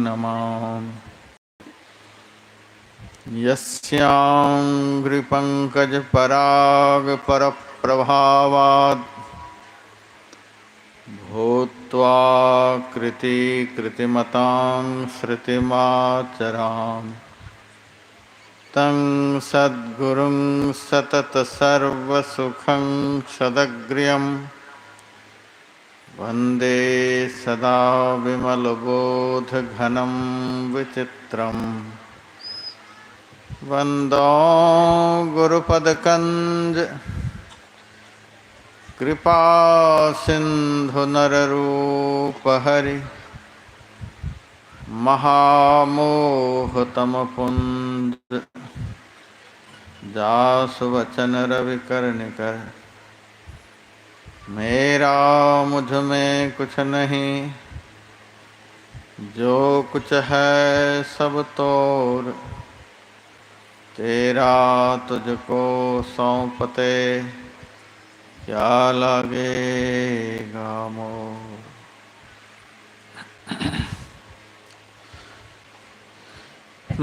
नमामि। यस्याङ्घ्रिपङ्कजपरागपरप्रभावात् भूत्वा कृतिकृतिमतां श्रुतिमाचरामि। तं सद्गुरुं सततसर्वसुखं सदग्र्यं वन्दे सदा विमलबोधघनं विचित्रम्। वन्दो गुरुपदकञ्ज कृपासिन्धुनररूपहरि महामोहतमपुञ्ज जासुवचन रविकर्णिकर। मेरा मुझ में कुछ नहीं, जो कुछ है सब तोर। तेरा तुझको सौंपते क्या लगेगा मोर।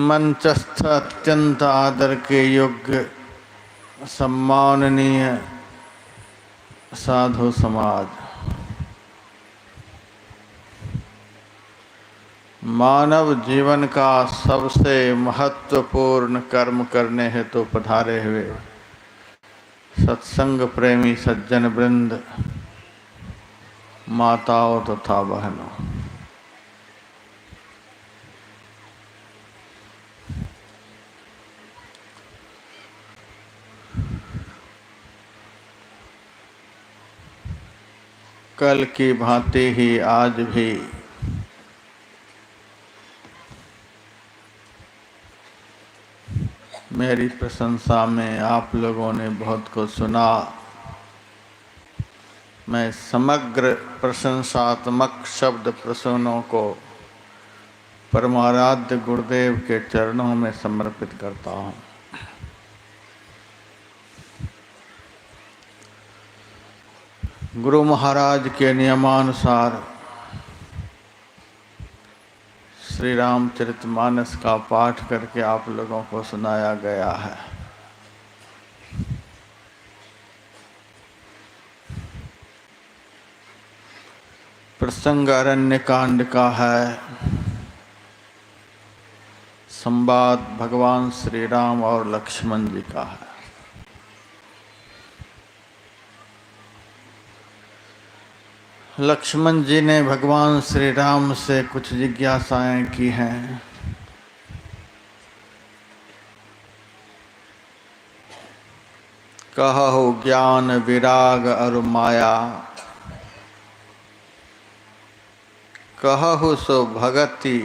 मंचस्थ अत्यंत आदर के योग्य सम्माननीय साधु समाज, मानव जीवन का सबसे महत्वपूर्ण कर्म करने हेतु पधारे हुए सत्संग प्रेमी सज्जन वृंद, माताओं तथा बहनों, कल की भांति ही आज भी मेरी प्रशंसा में आप लोगों ने बहुत कुछ सुना। मैं समग्र प्रशंसात्मक शब्द प्रसन्नों को परमाराध्य गुरुदेव के चरणों में समर्पित करता हूँ। गुरु महाराज के नियमानुसार श्री रामचरितमानस का पाठ करके आप लोगों को सुनाया गया है। प्रसंग अरण्य कांड का है। संवाद भगवान श्री राम और लक्ष्मण जी का है। लक्ष्मण जी ने भगवान श्री राम से कुछ जिज्ञासाएं की हैं। कहु ज्ञान विराग और माया, कहु सो भगति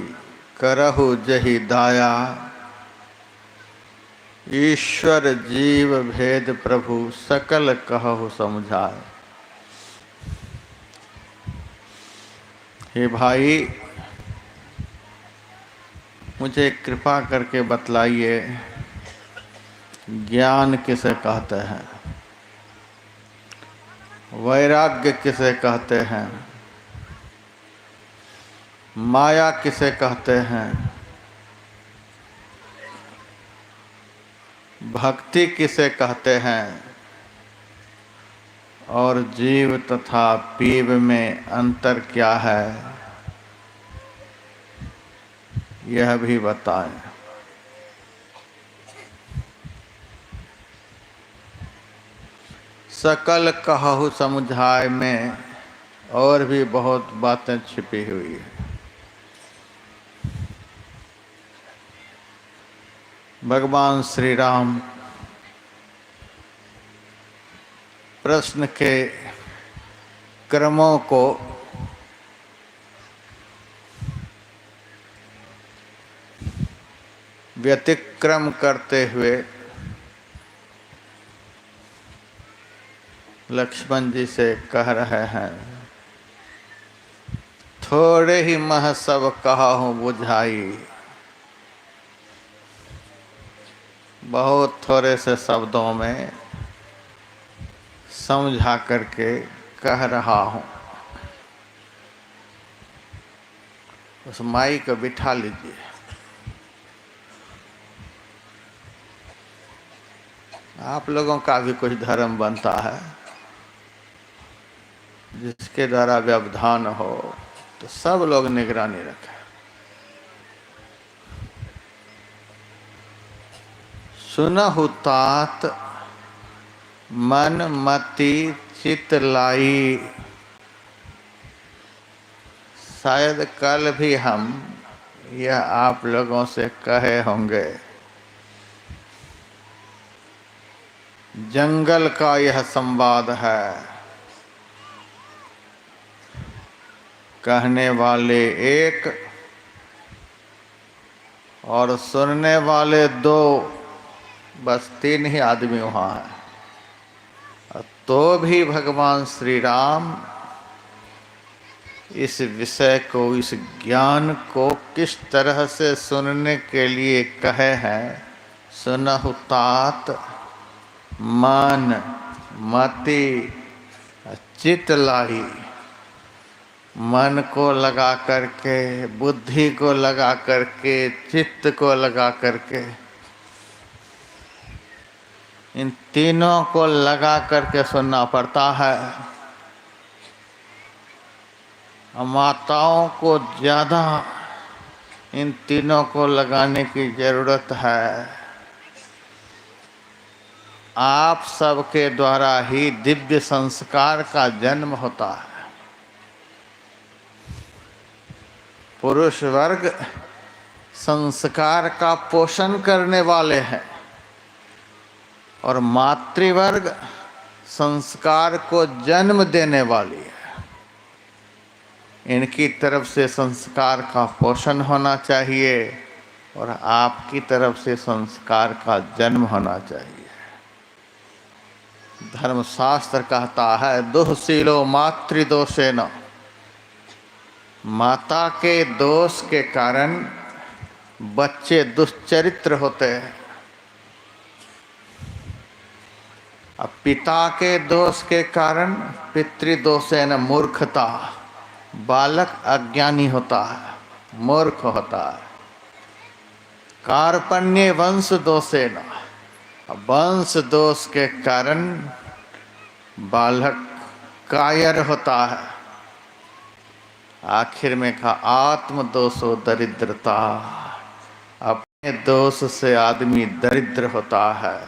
करहु जहि दाया। ईश्वर जीव भेद प्रभु सकल कहु समझाए। हे भाई, मुझे कृपा करके बतलाइए, ज्ञान किसे कहते हैं, वैराग्य किसे कहते हैं, माया किसे कहते हैं, भक्ति किसे कहते हैं, और जीव तथा पीव में अंतर क्या है, यह भी बताएं। सकल कहु समुझाय में और भी बहुत बातें छिपी हुई है। भगवान श्री राम प्रश्न के क्रमों को व्यतिक्रम करते हुए लक्ष्मण जी से कह रहे हैं, थोड़े ही मह सब कहूँ बुझाई। बहुत थोड़े से शब्दों में समझा करके कह रहा हूँ। उस माई को बिठा लीजिए। आप लोगों का भी कुछ धर्म बनता है जिसके द्वारा व्यवधान हो, तो सब लोग निगरानी रखें। सुनहु तात मन मति चित लाई। शायद कल भी हम यह आप लोगों से कहे होंगे। जंगल का यह संवाद है, कहने वाले एक और सुनने वाले दो, बस 3 ही आदमी वहाँ हैं। तो भी भगवान श्री राम इस विषय को, इस ज्ञान को किस तरह से सुनने के लिए कहे हैं। सुनहु तात मन मति चित लाई। मन को लगा करके, बुद्धि को लगा करके, चित्त को लगा करके, इन तीनों को लगा करके सुनना पड़ता है। माताओं को ज़्यादा इन तीनों को लगाने की जरूरत है। आप सबके द्वारा ही दिव्य संस्कार का जन्म होता है। पुरुष वर्ग संस्कार का पोषण करने वाले हैं और मातृवर्ग संस्कार को जन्म देने वाली है। इनकी तरफ से संस्कार का पोषण होना चाहिए और आपकी तरफ से संस्कार का जन्म होना चाहिए। धर्मशास्त्र कहता है दुःशीलो मातृदोषेन। माता के दोष के कारण बच्चे दुश्चरित्र होते हैं। अब पिता के दोष के कारण पितृदोषेन मूर्खता, बालक अज्ञानी होता है, मूर्ख होता है। कार्पण्य वंश दोषेन, वंश दोष के कारण बालक कायर होता है। आखिर में कहा आत्म दोषो दरिद्रता, अपने दोष से आदमी दरिद्र होता है।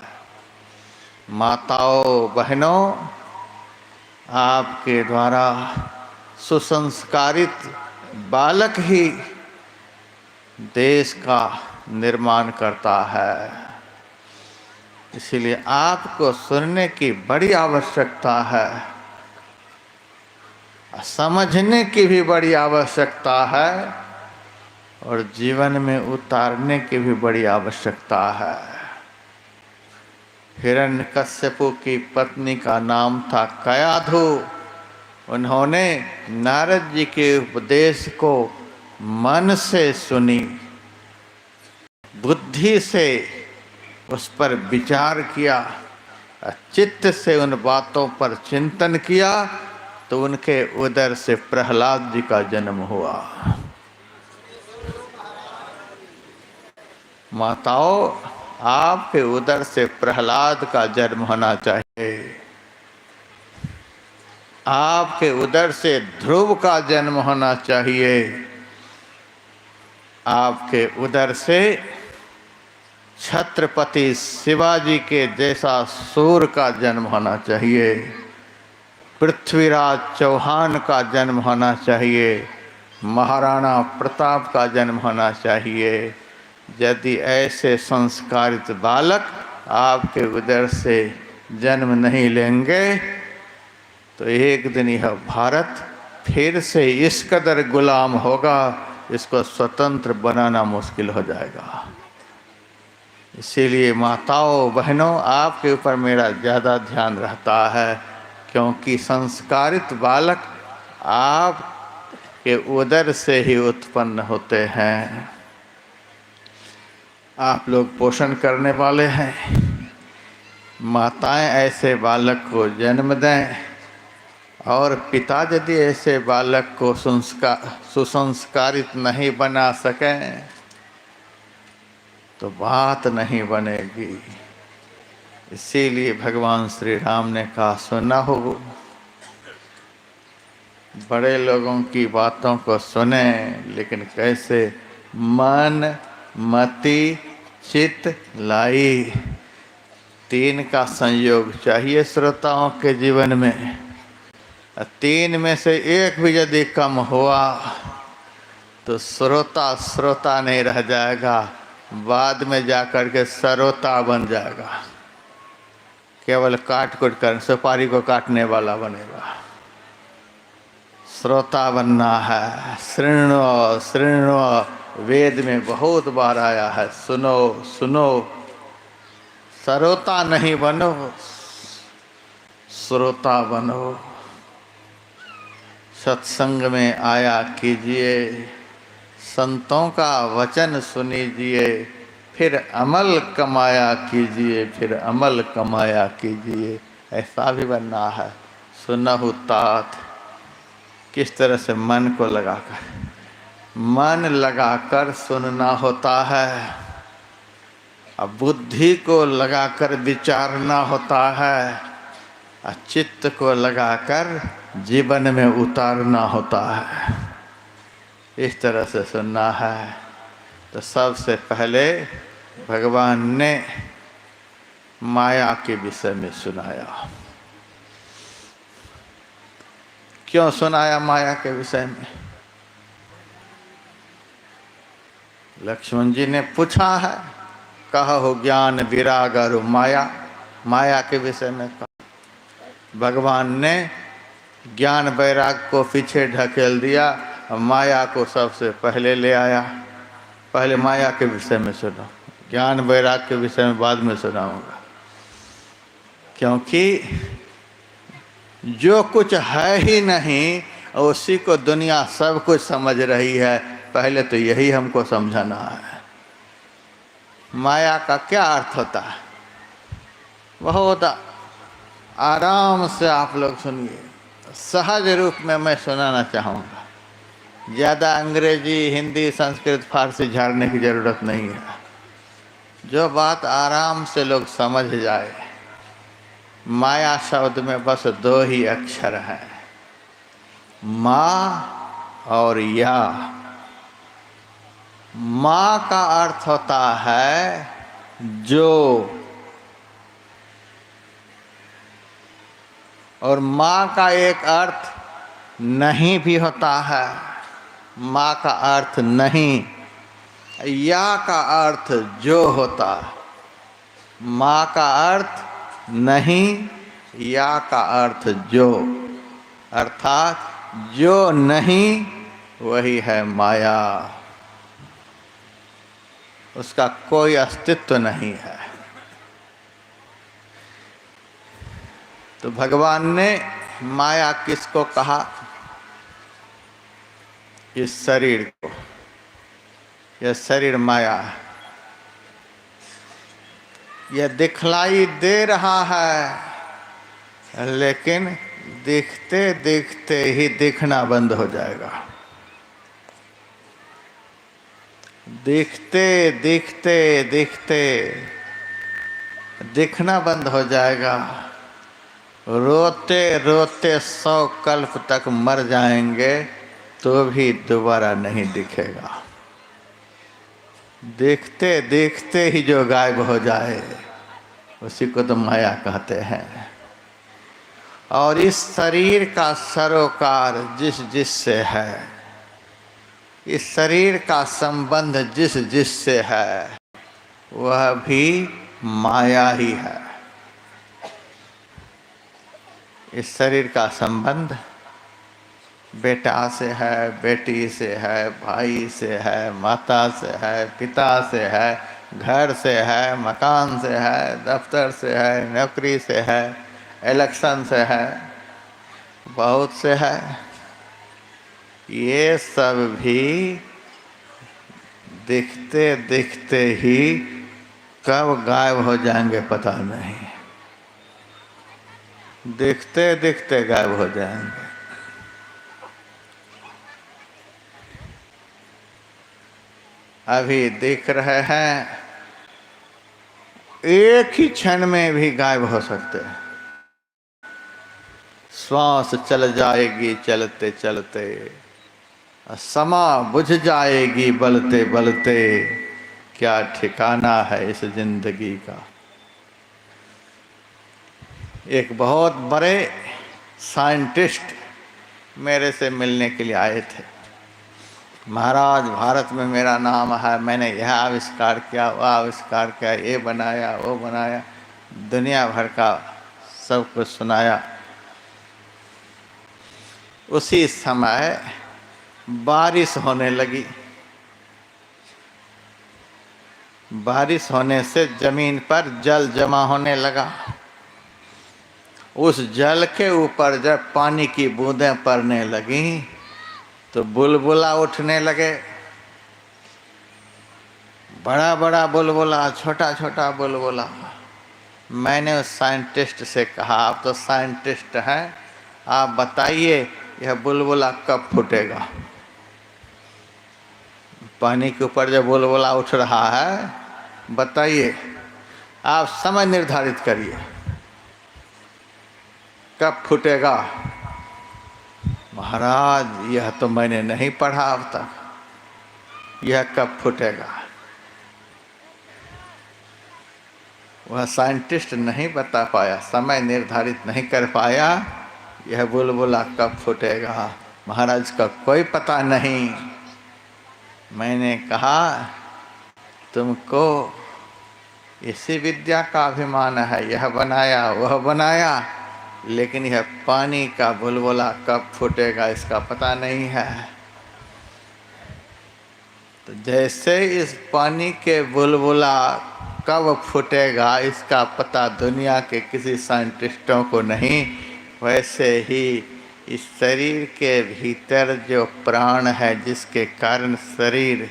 माताओं बहनों, आपके द्वारा सुसंस्कारित बालक ही देश का निर्माण करता है। इसीलिए आपको सुनने की बड़ी आवश्यकता है, समझने की भी बड़ी आवश्यकता है और जीवन में उतारने की भी बड़ी आवश्यकता है। हिरण्यकश्यपु की पत्नी का नाम था कयाधु। उन्होंने नारद जी के उपदेश को मन से सुनी, बुद्धि से उस पर विचार किया, चित्त से उन बातों पर चिंतन किया, तो उनके उदर से प्रहलाद जी का जन्म हुआ। माताओं, आपके उदर से प्रहलाद का जन्म होना चाहिए। आपके उदर से ध्रुव का जन्म होना चाहिए। आपके उदर से छत्रपति शिवाजी के जैसा सूर का जन्म होना चाहिए। पृथ्वीराज चौहान का जन्म होना चाहिए। महाराणा प्रताप का जन्म होना चाहिए। यदि ऐसे संस्कारित बालक आपके उदर से जन्म नहीं लेंगे तो एक दिन यह भारत फिर से इस कदर गुलाम होगा, इसको स्वतंत्र बनाना मुश्किल हो जाएगा। इसीलिए माताओं बहनों, आपके ऊपर मेरा ज़्यादा ध्यान रहता है, क्योंकि संस्कारित बालक आपके उदर से ही उत्पन्न होते हैं। आप लोग पोषण करने वाले हैं। माताएं ऐसे बालक को जन्म दें और पिता यदि ऐसे बालक को सुसंस्कारित नहीं बना सकें तो बात नहीं बनेगी। इसीलिए भगवान श्री राम ने कहा, सुना हो, बड़े लोगों की बातों को सुने, लेकिन कैसे? मन, मति, चित्त, लाई, तीन का संयोग चाहिए श्रोताओं के जीवन में। तीन में से एक भी यदि कम हुआ तो श्रोता नहीं रह जाएगा, बाद में जाकर के सरोता बन जाएगा, केवल काट कुट कर सुपारी को काटने वाला बनेगा। श्रोता बनना है। शृण्व शृण्व वेद में बहुत बार आया है, सुनो सुनो। सरोता नहीं बनो, श्रोता बनो। सत्संग में आया कीजिए, संतों का वचन सुनीजिए, फिर अमल कमाया कीजिए, फिर अमल कमाया कीजिए। ऐसा भी बनना है। सुनहु तात, किस तरह से मन को लगाकर, मन लगाकर सुनना होता है। अब बुद्धि को लगाकर विचारना होता है, और चित्त को लगाकर जीवन में उतारना होता है। इस तरह से सुनना है। तो सबसे पहले भगवान ने माया के विषय में सुनाया। क्यों सुनाया माया के विषय में? लक्ष्मण जी ने पूछा है, कहो ज्ञान विराग और माया। माया के विषय में कहा। भगवान ने ज्ञान वैराग को पीछे ढकेल दिया और माया को सबसे पहले ले आया। पहले माया के विषय में सुनो, ज्ञान वैराग के विषय में बाद में सुनाऊंगा। क्योंकि जो कुछ है ही नहीं उसी को दुनिया सब कुछ समझ रही है। पहले तो यही हमको समझाना है। माया का क्या अर्थ होता है? बहुत आराम से आप लोग सुनिए, सहज रूप में मैं सुनाना चाहूँगा। ज़्यादा अंग्रेजी, हिंदी, संस्कृत, फारसी झाड़ने की ज़रूरत नहीं है। जो बात आराम से लोग समझ जाए। माया शब्द में बस दो ही अक्षर हैं, माँ और या। माँ का अर्थ होता है जो, और माँ का एक अर्थ नहीं भी होता है। माँ का अर्थ नहीं, या का अर्थ जो होता। माँ का अर्थ नहीं, या का अर्थ जो, अर्थात जो नहीं वही है माया। उसका कोई अस्तित्व नहीं है। तो भगवान ने माया किसको कहा? इस शरीर को। यह शरीर माया है। यह दिखलाई दे रहा है, लेकिन दिखते दिखते ही दिखना बंद हो जाएगा। दिखते दिखते दिखते दिखना बंद हो जाएगा। रोते रोते 100 कल्प तक मर जाएंगे तो भी दोबारा नहीं दिखेगा। देखते देखते ही जो गायब हो जाए उसी को तो माया कहते हैं। और इस शरीर का सरोकार जिस जिस से है, इस शरीर का संबंध जिस जिस से है, वह भी माया ही है। इस शरीर का संबंध बेटा से है, बेटी से है, भाई से है, माता से है, पिता से है, घर से है, मकान से है, दफ्तर से है, नौकरी से है, इलेक्शन से है, बहुत से है। ये सब भी दिखते दिखते ही कब गायब हो जाएंगे पता नहीं। दिखते दिखते गायब हो जाएंगे। अभी दिख रहे हैं, एक ही क्षण में भी गायब हो सकते हैं। श्वास चल जाएगी चलते चलते, समा बुझ जाएगी बलते बलते, क्या ठिकाना है इस जिंदगी का। एक बहुत बड़े साइंटिस्ट मेरे से मिलने के लिए आए थे। महाराज, भारत में मेरा नाम है, मैंने यह आविष्कार किया, वह आविष्कार किया, ये बनाया, वो बनाया, दुनिया भर का सब कुछ सुनाया। उसी समय बारिश होने लगी। बारिश होने से जमीन पर जल जमा होने लगा। उस जल के ऊपर जब पानी की बूंदें पड़ने लगी तो बुलबुला उठने लगे। बड़ा बड़ा बुलबुला, छोटा छोटा बुलबुला। मैंने उस साइंटिस्ट से कहा, आप तो साइंटिस्ट हैं, आप बताइए यह बुलबुला कब फूटेगा। पानी के ऊपर जब बुलबुला उठ रहा है, बताइए, आप समय निर्धारित करिए कब फूटेगा। महाराज, यह तो मैंने नहीं पढ़ा अब तक, यह कब फूटेगा। वह साइंटिस्ट नहीं बता पाया, समय निर्धारित नहीं कर पाया, यह बुलबुला कब फूटेगा। महाराज का कोई पता नहीं। मैंने कहा, तुमको इसी विद्या का अभिमान है, यह बनाया वह बनाया, लेकिन यह पानी का बुलबुला कब फूटेगा इसका पता नहीं है। तो जैसे इस पानी के बुलबुला कब फूटेगा इसका पता दुनिया के किसी साइंटिस्टों को नहीं, वैसे ही इस शरीर के भीतर जो प्राण है, जिसके कारण शरीर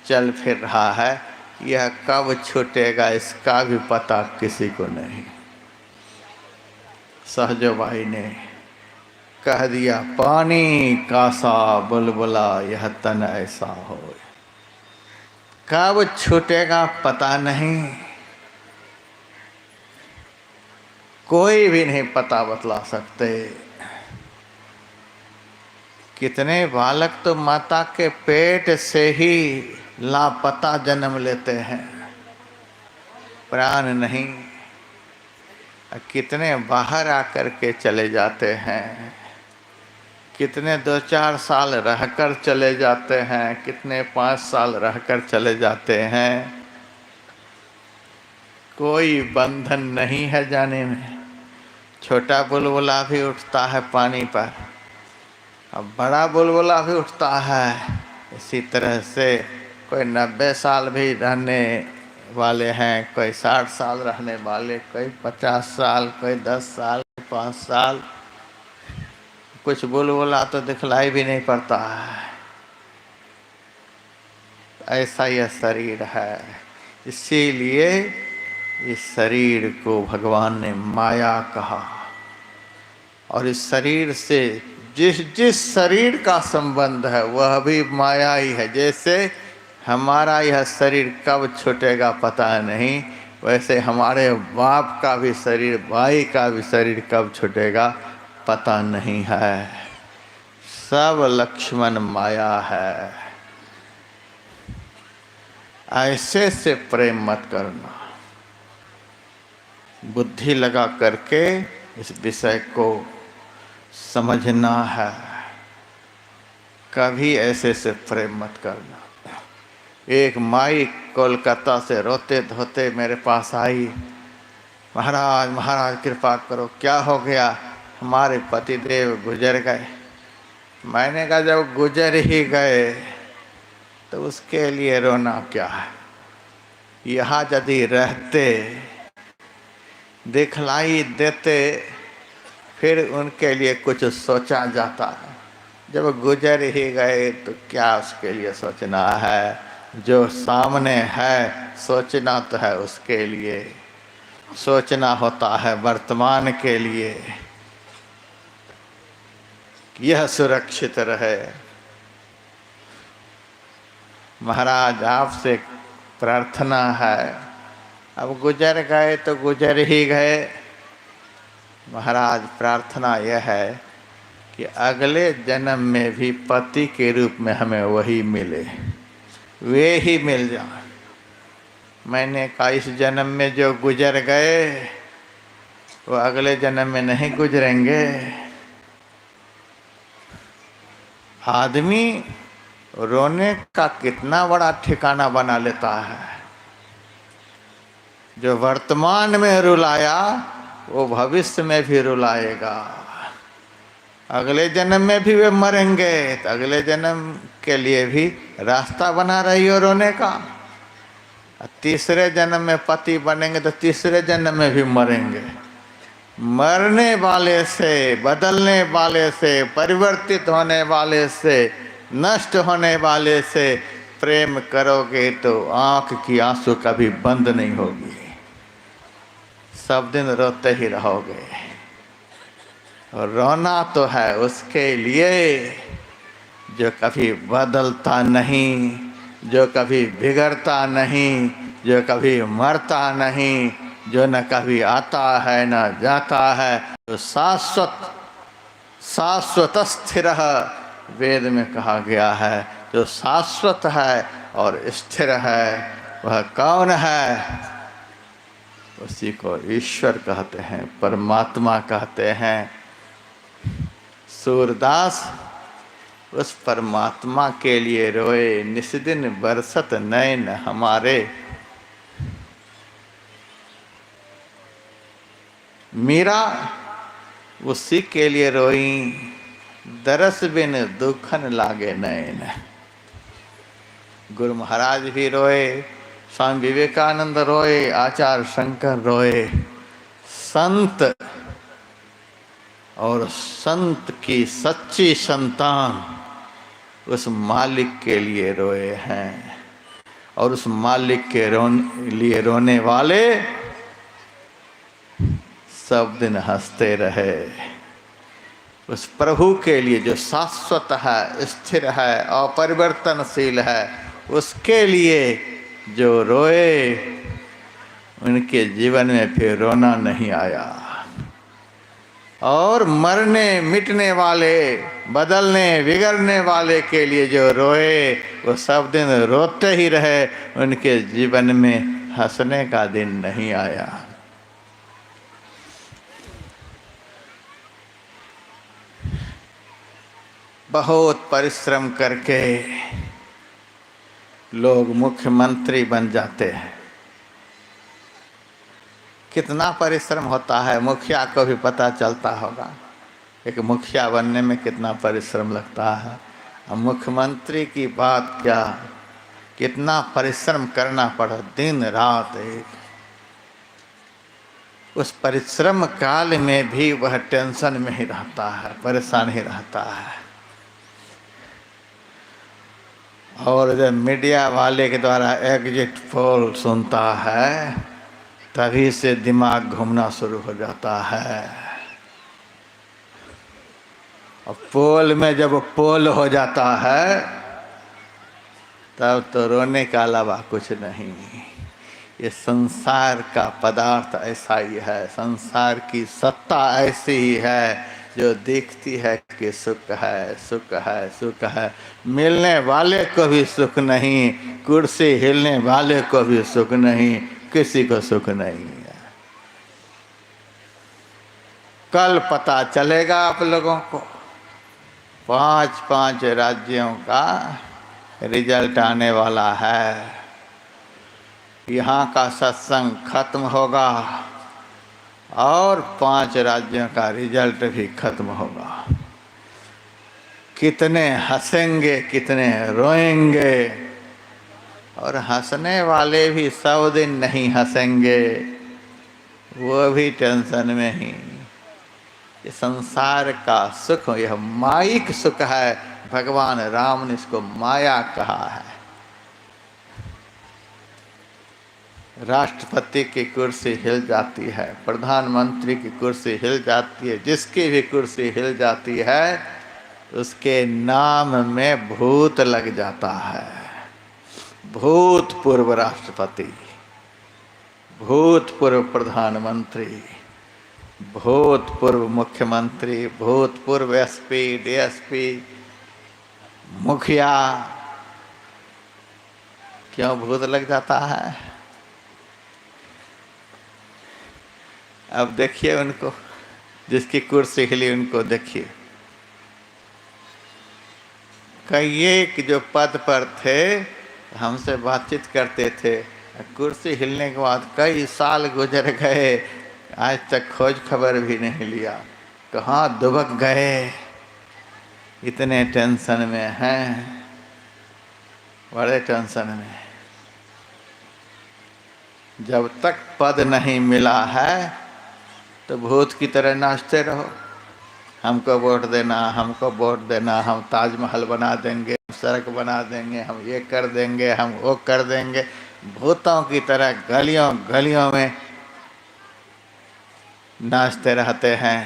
चल फिर रहा है, यह कब छूटेगा इसका भी पता किसी को नहीं। सहजोबाई ने कह दिया, पानी का सा बुलबुला यह तन ऐसा हो। कब छूटेगा पता नहीं, कोई भी नहीं पता बतला सकते। कितने बालक तो माता के पेट से ही लापता जन्म लेते हैं, प्राण नहीं। कितने बाहर आकर के चले जाते हैं, कितने 2-4 साल रहकर चले जाते हैं, कितने 5 साल रहकर चले जाते हैं। कोई बंधन नहीं है जाने में। छोटा बुलबुला भी उठता है पानी पर, अब बड़ा बुलबुला भी उठता है। इसी तरह से कोई 90 साल भी रहने वाले हैं, कोई 60 साल रहने वाले, कोई 50 साल, कोई 10 साल, 5 साल। कुछ बुलबुला तो दिखलाई भी नहीं पड़ता है। ऐसा यह शरीर है। इसीलिए इस शरीर को भगवान ने माया कहा। और इस शरीर से जिस जिस शरीर का संबंध है वह भी माया ही है। जैसे हमारा यह शरीर कब छूटेगा पता नहीं, वैसे हमारे बाप का भी शरीर, भाई का भी शरीर कब छूटेगा पता नहीं है। सब लक्ष्मण माया है। ऐसे से प्रेम मत करना। बुद्धि लगा करके इस विषय को समझना है। कभी ऐसे से प्रेम मत करना। एक माई कोलकाता से रोते धोते मेरे पास आई, महाराज महाराज कृपा करो, क्या हो गया, हमारे पतिदेव गुजर गए। मैंने कहा, जब गुजर ही गए तो उसके लिए रोना क्या है। यहाँ यदि रहते, दिखलाई देते, फिर उनके लिए कुछ सोचा जाता। जब गुजर ही गए तो क्या उसके लिए सोचना है। जो सामने है सोचना तो है उसके लिए, सोचना होता है वर्तमान के लिए। यह सुरक्षित रहे। महाराज आपसे प्रार्थना है, अब गुजर गए तो गुजर ही गए। महाराज प्रार्थना यह है कि अगले जन्म में भी पति के रूप में हमें वही मिले, वे ही मिल जाए। मैंने कहा इस जन्म में जो गुजर गए वो अगले जन्म में नहीं गुजरेंगे। आदमी रोने का कितना बड़ा ठिकाना बना लेता है। जो वर्तमान में रुलाया वो भविष्य में भी रुलाएगा। अगले जन्म में भी वे मरेंगे तो अगले जन्म के लिए भी रास्ता बना रही हो रोने का। तीसरे जन्म में पति बनेंगे तो तीसरे जन्म में भी मरेंगे। मरने वाले से, बदलने वाले से, परिवर्तित होने वाले से, नष्ट होने वाले से प्रेम करोगे तो आंख की आंसू कभी बंद नहीं होगी, सब दिन रोते ही रहोगे। और रोना तो है उसके लिए जो कभी बदलता नहीं, जो कभी बिगड़ता नहीं, जो कभी मरता नहीं, जो न कभी आता है न जाता है, जो शाश्वत शाश्वत स्थिर वेद में कहा गया है। जो शाश्वत है और स्थिर है वह कौन है? उसी को ईश्वर कहते हैं, परमात्मा कहते हैं। सूरदास उस परमात्मा के लिए रोए, निस्दिन बरसत नैन हमारे। मीरा उसी के लिए रोई, दरस बिन दुखन लागे नैन। गुरु महाराज भी रोए, स्वामी विवेकानंद रोए, आचार्य शंकर रोए। संत और संत की सच्ची संतान उस मालिक के लिए रोए हैं। और उस मालिक के लिए रोने वाले सब दिन हंसते रहे। उस प्रभु के लिए जो शाश्वत है, स्थिर है, अपरिवर्तनशील है, उसके लिए जो रोए उनके जीवन में फिर रोना नहीं आया। और मरने मिटने वाले, बदलने बिगड़ने वाले के लिए जो रोए वो सब दिन रोते ही रहे, उनके जीवन में हंसने का दिन नहीं आया। बहुत परिश्रम करके लोग मुख्यमंत्री बन जाते हैं। कितना परिश्रम होता है, मुखिया को भी पता चलता होगा। एक मुखिया बनने में कितना परिश्रम लगता है। अब मुख्यमंत्री की बात क्या, कितना परिश्रम करना पड़ा, दिन रात एक। उस परिश्रम काल में भी वह टेंशन में ही रहता है, परेशान ही रहता है। और जब मीडिया वाले के द्वारा एग्जिट पोल सुनता है तभी से दिमाग घूमना शुरू हो जाता है। और पोल में जब पोल हो जाता है तब तो रोने का अलावा कुछ नहीं। ये संसार का पदार्थ ऐसा ही है, संसार की सत्ता ऐसी ही है जो दिखती है कि सुख है, सुख है, सुख है। मिलने वाले को भी सुख नहीं, कुर्सी हिलने वाले को भी सुख नहीं, किसी को सुख नहीं है। कल पता चलेगा आप लोगों को 5 राज्यों का रिजल्ट आने वाला है। यहाँ का सत्संग खत्म होगा और 5 राज्यों का रिजल्ट भी खत्म होगा। कितने हंसेंगे, कितने रोएंगे। और हंसने वाले भी 100 दिन नहीं हंसेंगे, वो भी टेंशन में ही। ये संसार का सुख, यह माइक सुख है। भगवान राम ने इसको माया कहा है। राष्ट्रपति की कुर्सी हिल जाती है, प्रधानमंत्री की कुर्सी हिल जाती है, जिसकी भी कुर्सी हिल जाती है उसके नाम में भूत लग जाता है। भूतपूर्व राष्ट्रपति, भूतपूर्व प्रधानमंत्री, भूतपूर्व मुख्यमंत्री, भूतपूर्व एसपी, डीएसपी, मुखिया, क्यों भूत लग जाता है? अब देखिए उनको, जिसकी कुर्सी हिली उनको देखिए। कई एक जो पद पर थे हमसे बातचीत करते थे, कुर्सी हिलने के बाद कई साल गुजर गए, आज तक खोज खबर भी नहीं लिया, कहाँ दुबक गए, इतने टेंशन में हैं, बड़े टेंशन में। जब तक पद नहीं मिला है तो भूत की तरह नाचते रहो, हमको वोट देना, हमको वोट देना, हम ताजमहल बना देंगे, सड़क बना देंगे, हम ये कर देंगे, हम वो कर देंगे। भूतों की तरह गलियों गलियों में नाचते रहते हैं।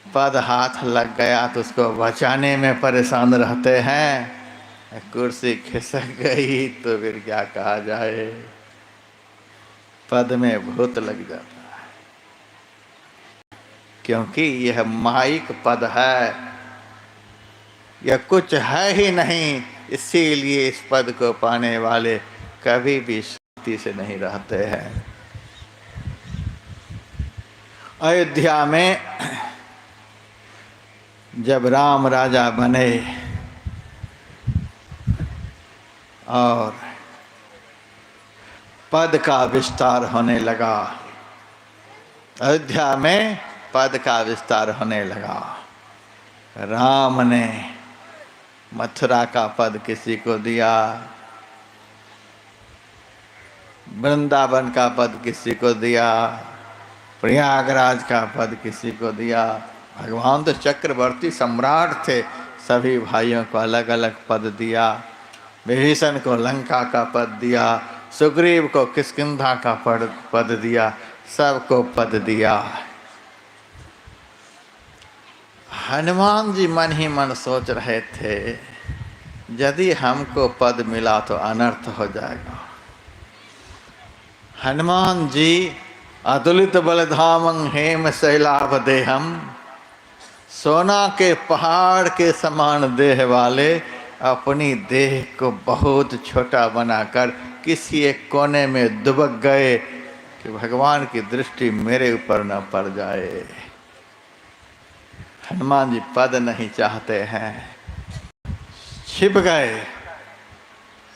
पद हाथ लग गया तो उसको बचाने में परेशान रहते हैं। कुर्सी खिसक गई तो फिर क्या कहा जाए, पद में भूत लग जाता है। क्योंकि यह माइक पद है, यह कुछ है ही नहीं, इसीलिए इस पद को पाने वाले कभी भी शांति से नहीं रहते हैं। अयोध्या में जब राम राजा बने और पद का विस्तार होने लगा, अयोध्या में पद का विस्तार होने लगा। राम ने मथुरा का पद किसी को दिया, वृंदावन का पद किसी को दिया, प्रयागराज का पद किसी को दिया। भगवान तो चक्रवर्ती सम्राट थे, सभी भाइयों को अलग अलग पद दिया। विभीषण को लंका का पद दिया, सुग्रीव को किष्किंधा का पद दिया, सबको पद दिया। हनुमान जी मन ही मन सोच रहे थे, यदि हमको पद मिला तो अनर्थ हो जाएगा। हनुमान जी अतुलित बलधामं हेम शैलाभ देहम, सोना के पहाड़ के समान देह वाले अपनी देह को बहुत छोटा बनाकर किसी एक कोने में दुबक गए कि भगवान की दृष्टि मेरे ऊपर न पड़ जाए। हनुमान जी पद नहीं चाहते हैं, छिप गए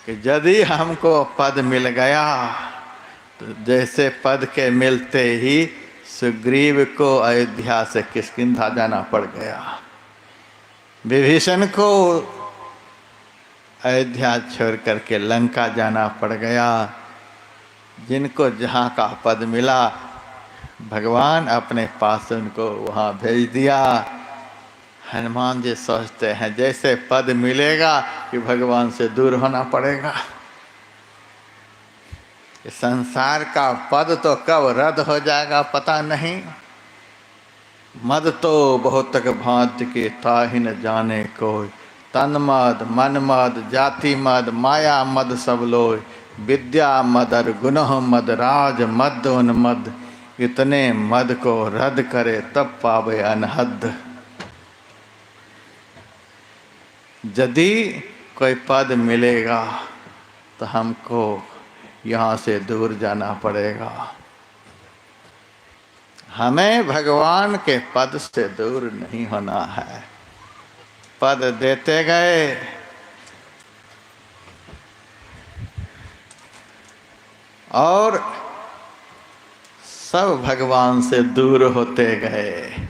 कि यदि हमको पद मिल गया तो जैसे पद के मिलते ही सुग्रीव को अयोध्या से किष्किंधा जाना पड़ गया, विभीषण को अयोध्या छोड़ करके लंका जाना पड़ गया। जिनको जहाँ का पद मिला भगवान अपने पास उनको वहाँ भेज दिया। हनुमान जी सोचते हैं जैसे पद मिलेगा कि भगवान से दूर होना पड़ेगा। संसार का पद तो कब रद्द हो जाएगा पता नहीं। मद तो बहुत तक भांति के ताहि न जाने कोई, तन मद मन मद जाति मद माया मद सब लोय, विद्या मद और गुनह मद राज मद उन्मद, इतने मद को रद्द करे तब पावे अनहद। यदि कोई पद मिलेगा तो हमको यहाँ से दूर जाना पड़ेगा। हमें भगवान के पद से दूर नहीं होना है। पद देते गए और सब भगवान से दूर होते गए।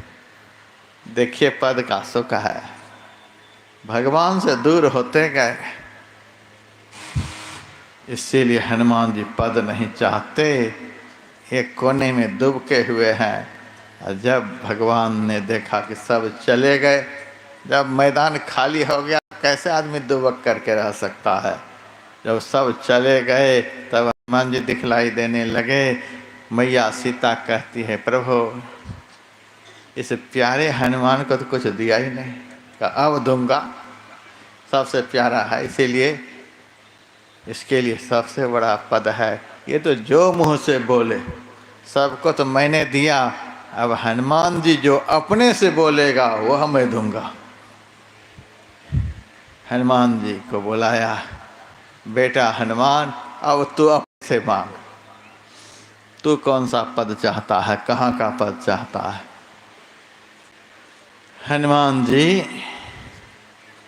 देखिए पद का सुख है, भगवान से दूर होते गए। इसीलिए हनुमान जी पद नहीं चाहते, एक कोने में दुबके हुए हैं। और जब भगवान ने देखा कि सब चले गए, जब मैदान खाली हो गया कैसे आदमी दुबक करके रह सकता है। जब सब चले गए तब हनुमान जी दिखलाई देने लगे। मैया सीता कहती है प्रभु इस प्यारे हनुमान को तो कुछ दिया ही नहीं, का अब दूंगा सबसे प्यारा है, इसीलिए इसके लिए सबसे बड़ा पद है। ये तो जो मुंह से बोले, सबको तो मैंने दिया, अब हनुमान जी जो अपने से बोलेगा वह मैं दूंगा। हनुमान जी को बुलाया, बेटा हनुमान अब तू अपने से मांग, तू कौन सा पद चाहता है, कहाँ का पद चाहता है। हनुमान जी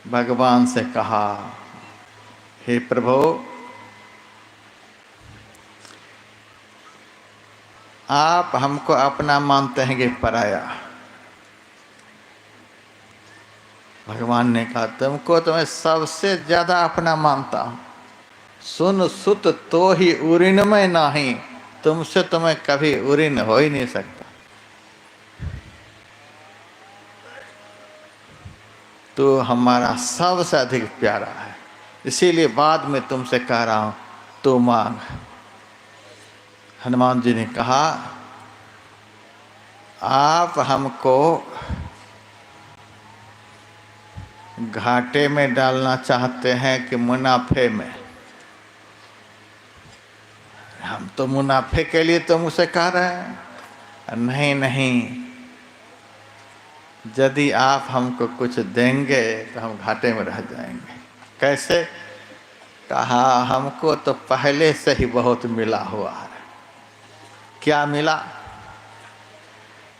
भगवान से कहा, हे प्रभु आप हमको अपना मानते हैं कि पराया। भगवान ने कहा, तुमको तो मैं सबसे ज्यादा अपना मानता हूं। सुन सुत तो ही उरिन में नहीं, तुमसे तो मैं कभी उरिन हो ही नहीं सकता। तो हमारा सबसे अधिक प्यारा है, इसीलिए बाद में तुमसे कह रहा हूं तो मांग। हनुमान जी ने कहा, आप हमको घाटे में डालना चाहते हैं कि मुनाफे में? हम तो मुनाफे के लिए तो मुझसे कह रहे हैं। नहीं नहीं, यदि आप हमको कुछ देंगे तो हम घाटे में रह जाएंगे। कैसे? कहा, हमको तो पहले से ही बहुत मिला हुआ है। क्या मिला?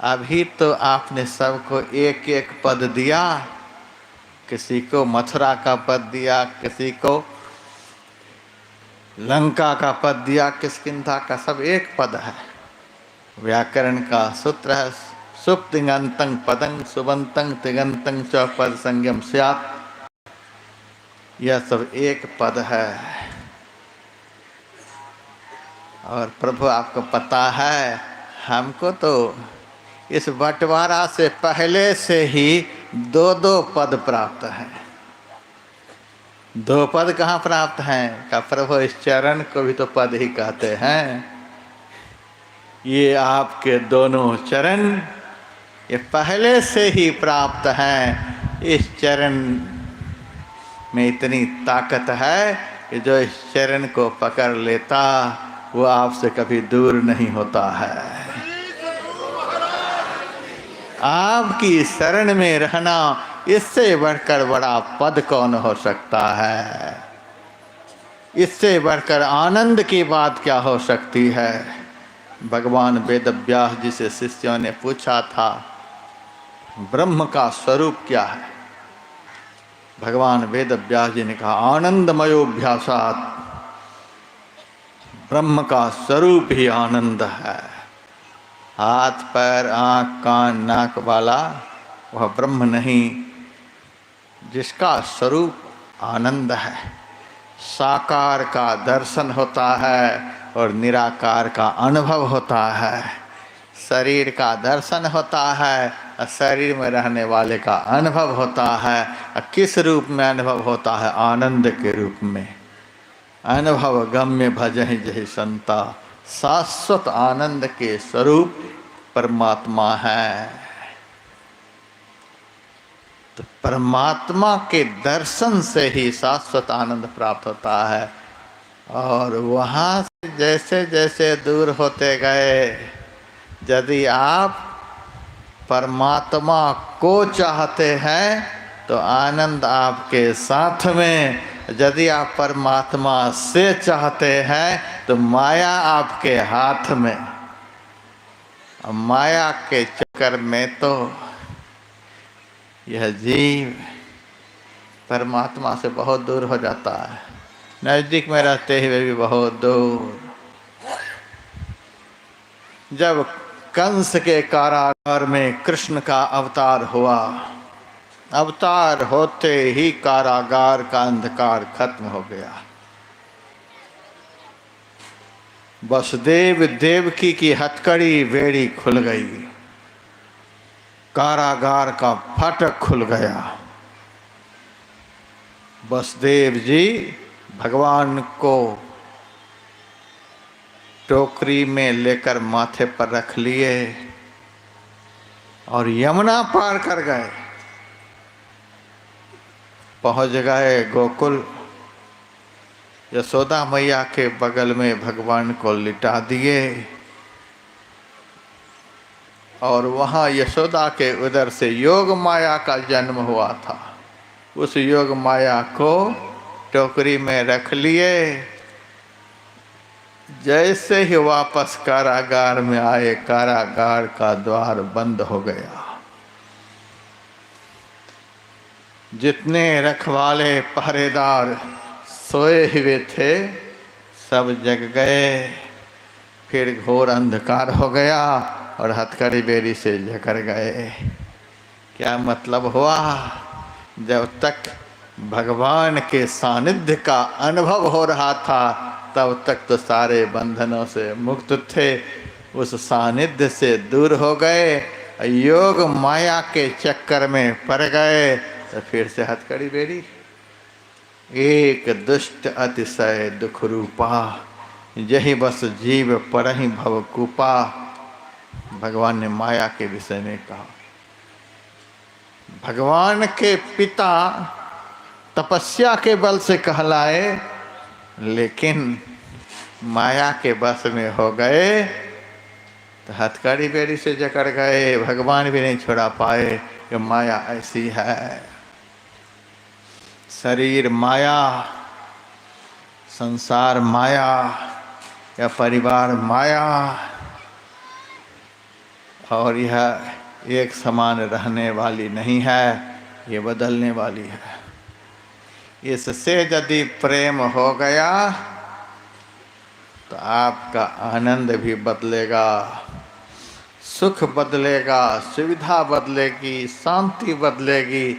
अभी तो आपने सबको एक एक पद दिया, किसी को मथुरा का पद दिया, किसी को लंका का पद दिया, किष्किंधा का, सब एक पद है। व्याकरण का सूत्र है, सुप तिङन्तं पदं सुबन्तं तिङन्तं च पद संज्ञम स्यात्। यह सब एक पद है। और प्रभु आपको पता है, हमको तो इस बंटवारा से पहले से ही दो दो पद प्राप्त हैं। दो पद कहाँ प्राप्त हैं? का प्रभु इस चरण को भी तो पद ही कहते हैं। ये आपके दोनों चरण ये पहले से ही प्राप्त हैं। इस चरण में इतनी ताकत है कि जो इस चरण को पकड़ लेता वो आपसे कभी दूर नहीं होता है। आपकी शरण में रहना, इससे बढ़कर बड़ा पद कौन हो सकता है? इससे बढ़कर आनंद की बात क्या हो सकती है? भगवान वेदव्यास जी से शिष्यों ने पूछा था, ब्रह्म का स्वरूप क्या है? भगवान वेदव्यास जी ने कहा, आनंदमयोभ्यासात्, ब्रह्म का स्वरूप ही आनंद है। हाथ पैर आँख कान नाक वाला वह ब्रह्म नहीं, जिसका स्वरूप आनंद है। साकार का दर्शन होता है और निराकार का अनुभव होता है। शरीर का दर्शन होता है और शरीर में रहने वाले का अनुभव होता है। किस रूप में अनुभव होता है? आनंद के रूप में। अनुभव गम्य भजहि जहि संता, शाश्वत आनंद के स्वरूप परमात्मा है। तो परमात्मा के दर्शन से ही शाश्वत आनंद प्राप्त होता है। और वहाँ से जैसे जैसे दूर होते गए, यदि आप परमात्मा को चाहते हैं तो आनंद आपके साथ में, यदि आप परमात्मा से चाहते हैं तो माया आपके हाथ में। माया के चक्कर में तो यह जीव परमात्मा से बहुत दूर हो जाता है, नजदीक में रहते हुए भी बहुत दूर। जब कंस के कारागार में कृष्ण का अवतार हुआ, अवतार होते ही कारागार का अंधकार खत्म हो गया। वसुदेव देवकी की हथकड़ी बेड़ी खुल गई, कारागार का फाटक खुल गया। वसुदेव जी भगवान को टोकरी में लेकर माथे पर रख लिए और यमुना पार कर गए। पहुंच गए गोकुल। यशोदा मैया के बगल में भगवान को लिटा दिए और वहाँ यशोदा के उदर से योग माया का जन्म हुआ था। उस योग माया को टोकरी में रख लिए। जैसे ही वापस कारागार में आए, कारागार का द्वार बंद हो गया। जितने रखवाले पहरेदार सोए हुए थे सब जग गए। फिर घोर अंधकार हो गया और हथकड़ी बेरी से जकड़ गए। क्या मतलब हुआ? जब तक भगवान के सानिध्य का अनुभव हो रहा था तब तक तो सारे बंधनों से मुक्त थे। उस सानिध्य से दूर हो गए, योग माया के चक्कर में पड़ गए तो फिर से हथकड़ी बेरी। एक दुष्ट अतिशय दुख रूपा, यही बस जीव परहि भवकूपा। भगवान ने माया के विषय में कहा। भगवान के पिता तपस्या के बल से कहलाए, लेकिन माया के बस में हो गए तो हथकड़ी बेड़ी से जकड़ गए। भगवान भी नहीं छुड़ा पाए कि माया ऐसी है। शरीर माया, संसार माया या परिवार माया, और यह एक समान रहने वाली नहीं है, ये बदलने वाली है। इससे यदि प्रेम हो गया तो आपका आनंद भी बदलेगा, सुख बदलेगा, सुविधा बदलेगी, शांति बदलेगी।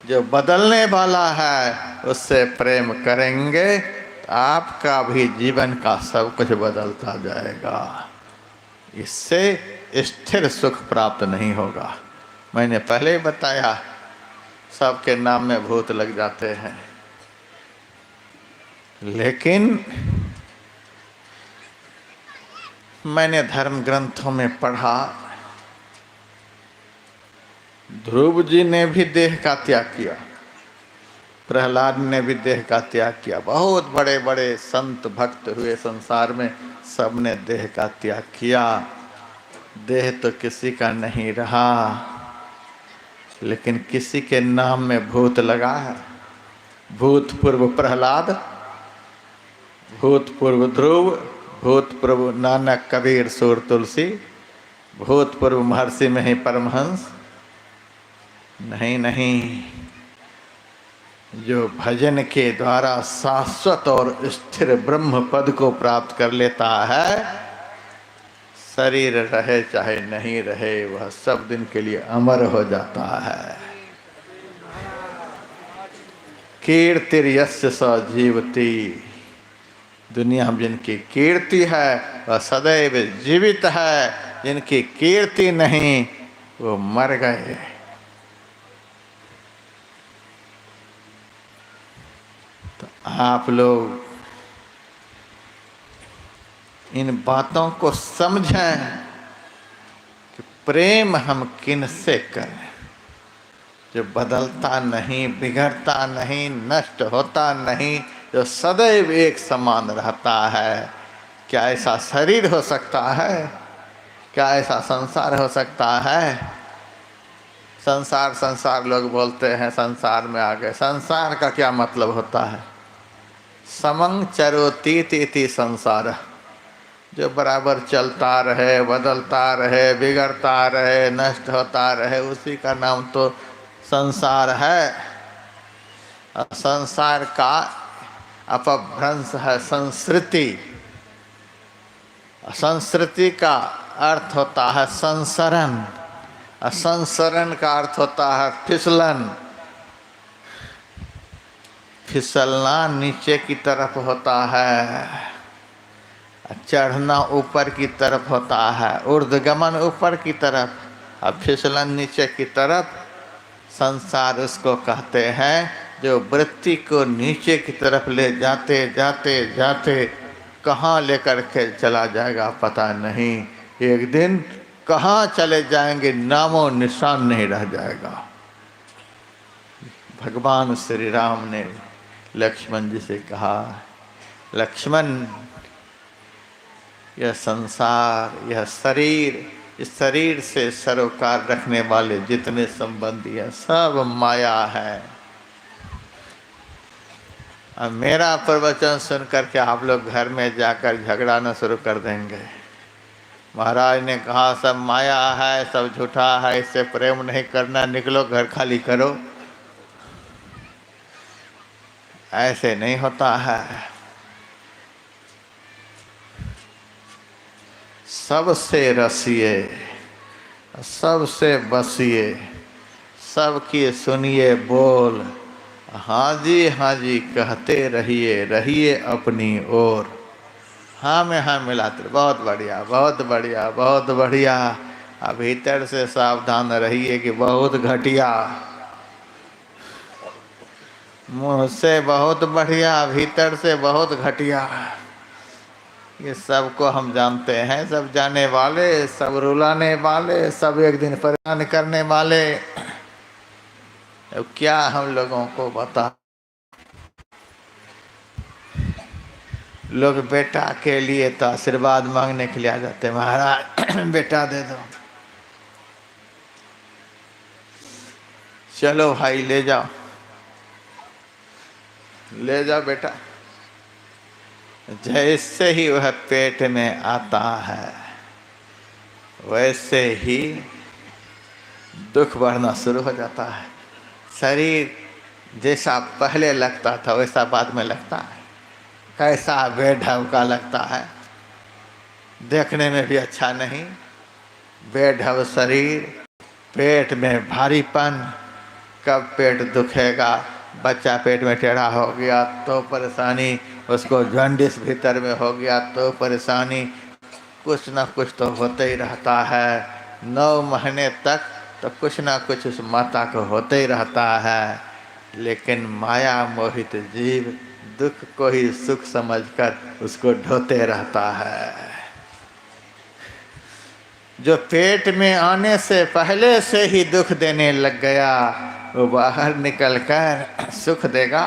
जो बदलने वाला है उससे प्रेम करेंगे तो आपका भी जीवन का सब कुछ बदलता जाएगा। इससे स्थिर सुख प्राप्त नहीं होगा। मैंने पहले ही बताया, सबके नाम में भूत लग जाते हैं, लेकिन मैंने धर्म ग्रंथों में पढ़ा, ध्रुव जी ने भी देह का त्याग किया, प्रहलाद ने भी देह का त्याग किया। बहुत बड़े बड़े संत भक्त हुए संसार में, सब ने देह का त्याग किया। देह तो किसी का नहीं रहा, लेकिन किसी के नाम में भूत लगा है। भूतपूर्व प्रहलाद, भूतपूर्व ध्रुव, भूतपूर्व नानक कबीर सूर तुलसी, भूतपूर्व महर्षि में ही परमहंस। नहीं नहीं, जो भजन के द्वारा शाश्वत और स्थिर ब्रह्म पद को प्राप्त कर लेता है, शरीर रहे चाहे नहीं रहे, वह सब दिन के लिए अमर हो जाता है। कीर्तिर्यस्य स जीवति, दुनिया में जिनकी कीर्ति है वह सदैव जीवित है, जिनकी कीर्ति नहीं वो मर गए। तो आप लोग इन बातों को समझें कि प्रेम हम किन से करें, जो बदलता नहीं, बिगड़ता नहीं, नष्ट होता नहीं, जो सदैव एक समान रहता है। क्या ऐसा शरीर हो सकता है? क्या ऐसा संसार हो सकता है? संसार संसार लोग बोलते हैं, संसार में आ गए। संसार का क्या मतलब होता है? समं चरोति इति संसार, जो बराबर चलता रहे, बदलता रहे, बिगड़ता रहे, नष्ट होता रहे, उसी का नाम तो संसार है। संसार का अपभ्रंश है संस्कृति। संस्कृति का अर्थ होता है संसरण, संसरण का अर्थ होता है फिसलन। फिसलना नीचे की तरफ होता है, चढ़ना ऊपर की तरफ होता है, ऊर्ध्वगमन ऊपर की तरफ, अब फिसलन नीचे की तरफ। संसार उसको कहते हैं जो वृत्ति को नीचे की तरफ ले जाते जाते जाते कहाँ लेकर के चला जाएगा पता नहीं। एक दिन कहाँ चले जाएंगे नामो निशान नहीं रह जाएगा। भगवान श्री राम ने लक्ष्मण जी से कहा, लक्ष्मण, यह संसार, यह शरीर, इस शरीर से सरोकार रखने वाले जितने संबंधी हैं सब माया है। अब मेरा प्रवचन सुन करके आप लोग घर में जाकर झगड़ा न शुरू कर देंगे। महाराज ने कहा सब माया है, सब झूठा है, इससे प्रेम नहीं करना, निकलो घर खाली करो। ऐसे नहीं होता है। सबसे रसिए, सबसे बसिए, सबकी सुनिए बोल, हाँ जी कहते रहिए, रहिए अपनी ओर। हाँ में हाँ मिलाते, बहुत बढ़िया, बहुत बढ़िया, बहुत बढ़िया। अब भीतर से सावधान रहिए कि बहुत घटिया, मुँह से बहुत बढ़िया, भीतर से बहुत घटिया। ये सबको हम जानते हैं, सब जाने वाले, सब रुलाने वाले, सब एक दिन परेशान करने वाले। अब क्या हम लोगों को बता। लोग बेटा के लिए तो आशीर्वाद मांगने के लिए आ जाते, महाराज बेटा दे दो। चलो भाई ले जाओ, ले जाओ बेटा। जैसे ही वह पेट में आता है वैसे ही दुख बढ़ना शुरू हो जाता है। शरीर जैसा पहले लगता था वैसा बाद में लगता है। कैसा बेढंग का लगता है, देखने में भी अच्छा नहीं। बेढंग शरीर, पेट में भारीपन, कब पेट दुखेगा, बच्चा पेट में टेढ़ा हो गया तो परेशानी, उसको जॉन्डिस भीतर में हो गया तो परेशानी, कुछ ना कुछ तो होते ही रहता है। 9 महीने तक तो कुछ ना कुछ उस माता को होते ही रहता है। लेकिन माया मोहित जीव दुख को ही सुख समझकर उसको ढोते रहता है। जो पेट में आने से पहले से ही दुख देने लग गया वो बाहर निकलकर सुख देगा।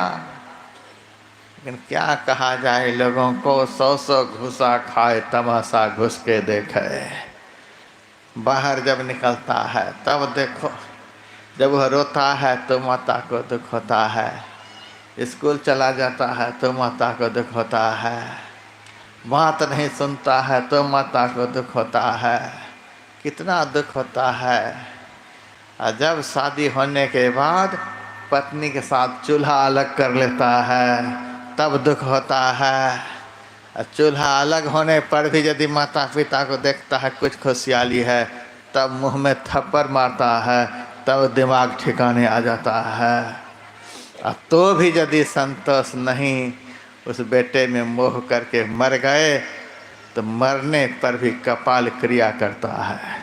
लेकिन क्या कहा जाए, लोगों को 100 घुसा खाए तमाशा घुस के देखे। बाहर जब निकलता है तब देखो, जब वह रोता है तो माता को दुख होता है, स्कूल चला जाता है तो माता को दुख होता है, बात नहीं सुनता है तो माता को दुख होता है, कितना दुख होता है। और जब शादी होने के बाद पत्नी के साथ चूल्हा अलग कर लेता है तब दुख होता है। चूल्हा अलग होने पर भी यदि माता पिता को देखता है कुछ खुशहाली है तब मुंह में थप्पड़ मारता है, तब दिमाग ठिकाने आ जाता है। तो भी यदि संतोष नहीं, उस बेटे में मोह करके मर गए तो मरने पर भी कपाल क्रिया करता है।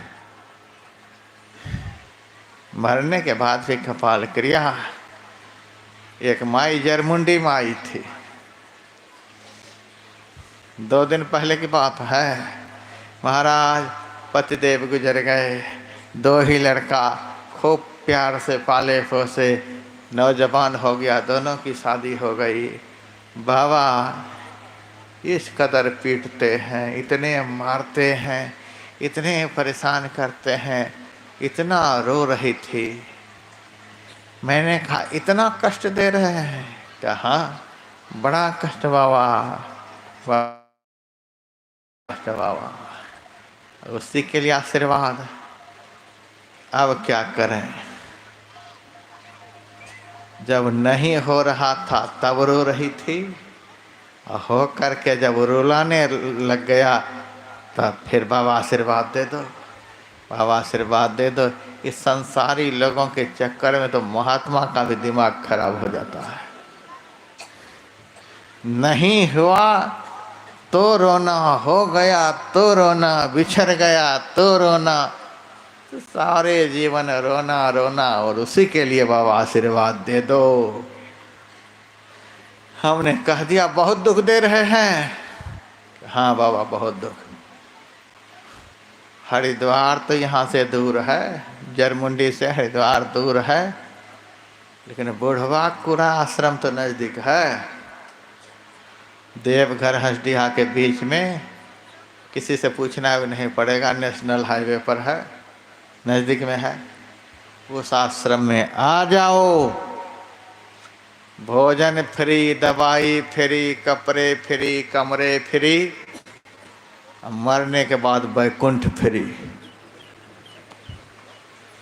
मरने के बाद भी कपाल क्रिया। एक माई जरमुंडी माई थी, 2 दिन पहले की बात है। महाराज पतिदेव गुजर गए, 2 ही लड़का खूब प्यार से पाले पोसे, नौजवान हो गया, दोनों की शादी हो गई। बाबा इस कदर पीटते हैं, इतने मारते हैं, इतने परेशान करते हैं। इतना रो रही थी। मैंने कहा इतना कष्ट दे रहे हैं? कहा बड़ा कष्ट बाबा, कष्ट बाबा। उसी के लिए आशीर्वाद। अब क्या करें? जब नहीं हो रहा था तब रो रही थी, और हो करके जब रुलाने लग गया तब फिर बाबा आशीर्वाद दे दो, बाबा आशीर्वाद दे दो। इस संसारी लोगों के चक्कर में तो महात्मा का भी दिमाग खराब हो जाता है। नहीं हुआ तो रोना, हो गया तो रोना, बिछड़ गया तो रोना, तो सारे जीवन रोना रोना। और उसी के लिए बाबा आशीर्वाद दे दो। हमने कह दिया बहुत दुख दे रहे हैं। हाँ बाबा बहुत दुख। हरिद्वार तो यहाँ से दूर है, जरमुंडी से हरिद्वार दूर है, लेकिन बुढ़वा कुरा आश्रम तो नज़दीक है। देवघर हंसडीहा के बीच में, किसी से पूछना भी नहीं पड़ेगा, नेशनल हाईवे पर है, नज़दीक में है। उस आश्रम में आ जाओ, भोजन फ्री, दवाई फ्री, कपड़े फ्री, कमरे फ्री, मरने के बाद वैकुंठ फ्री।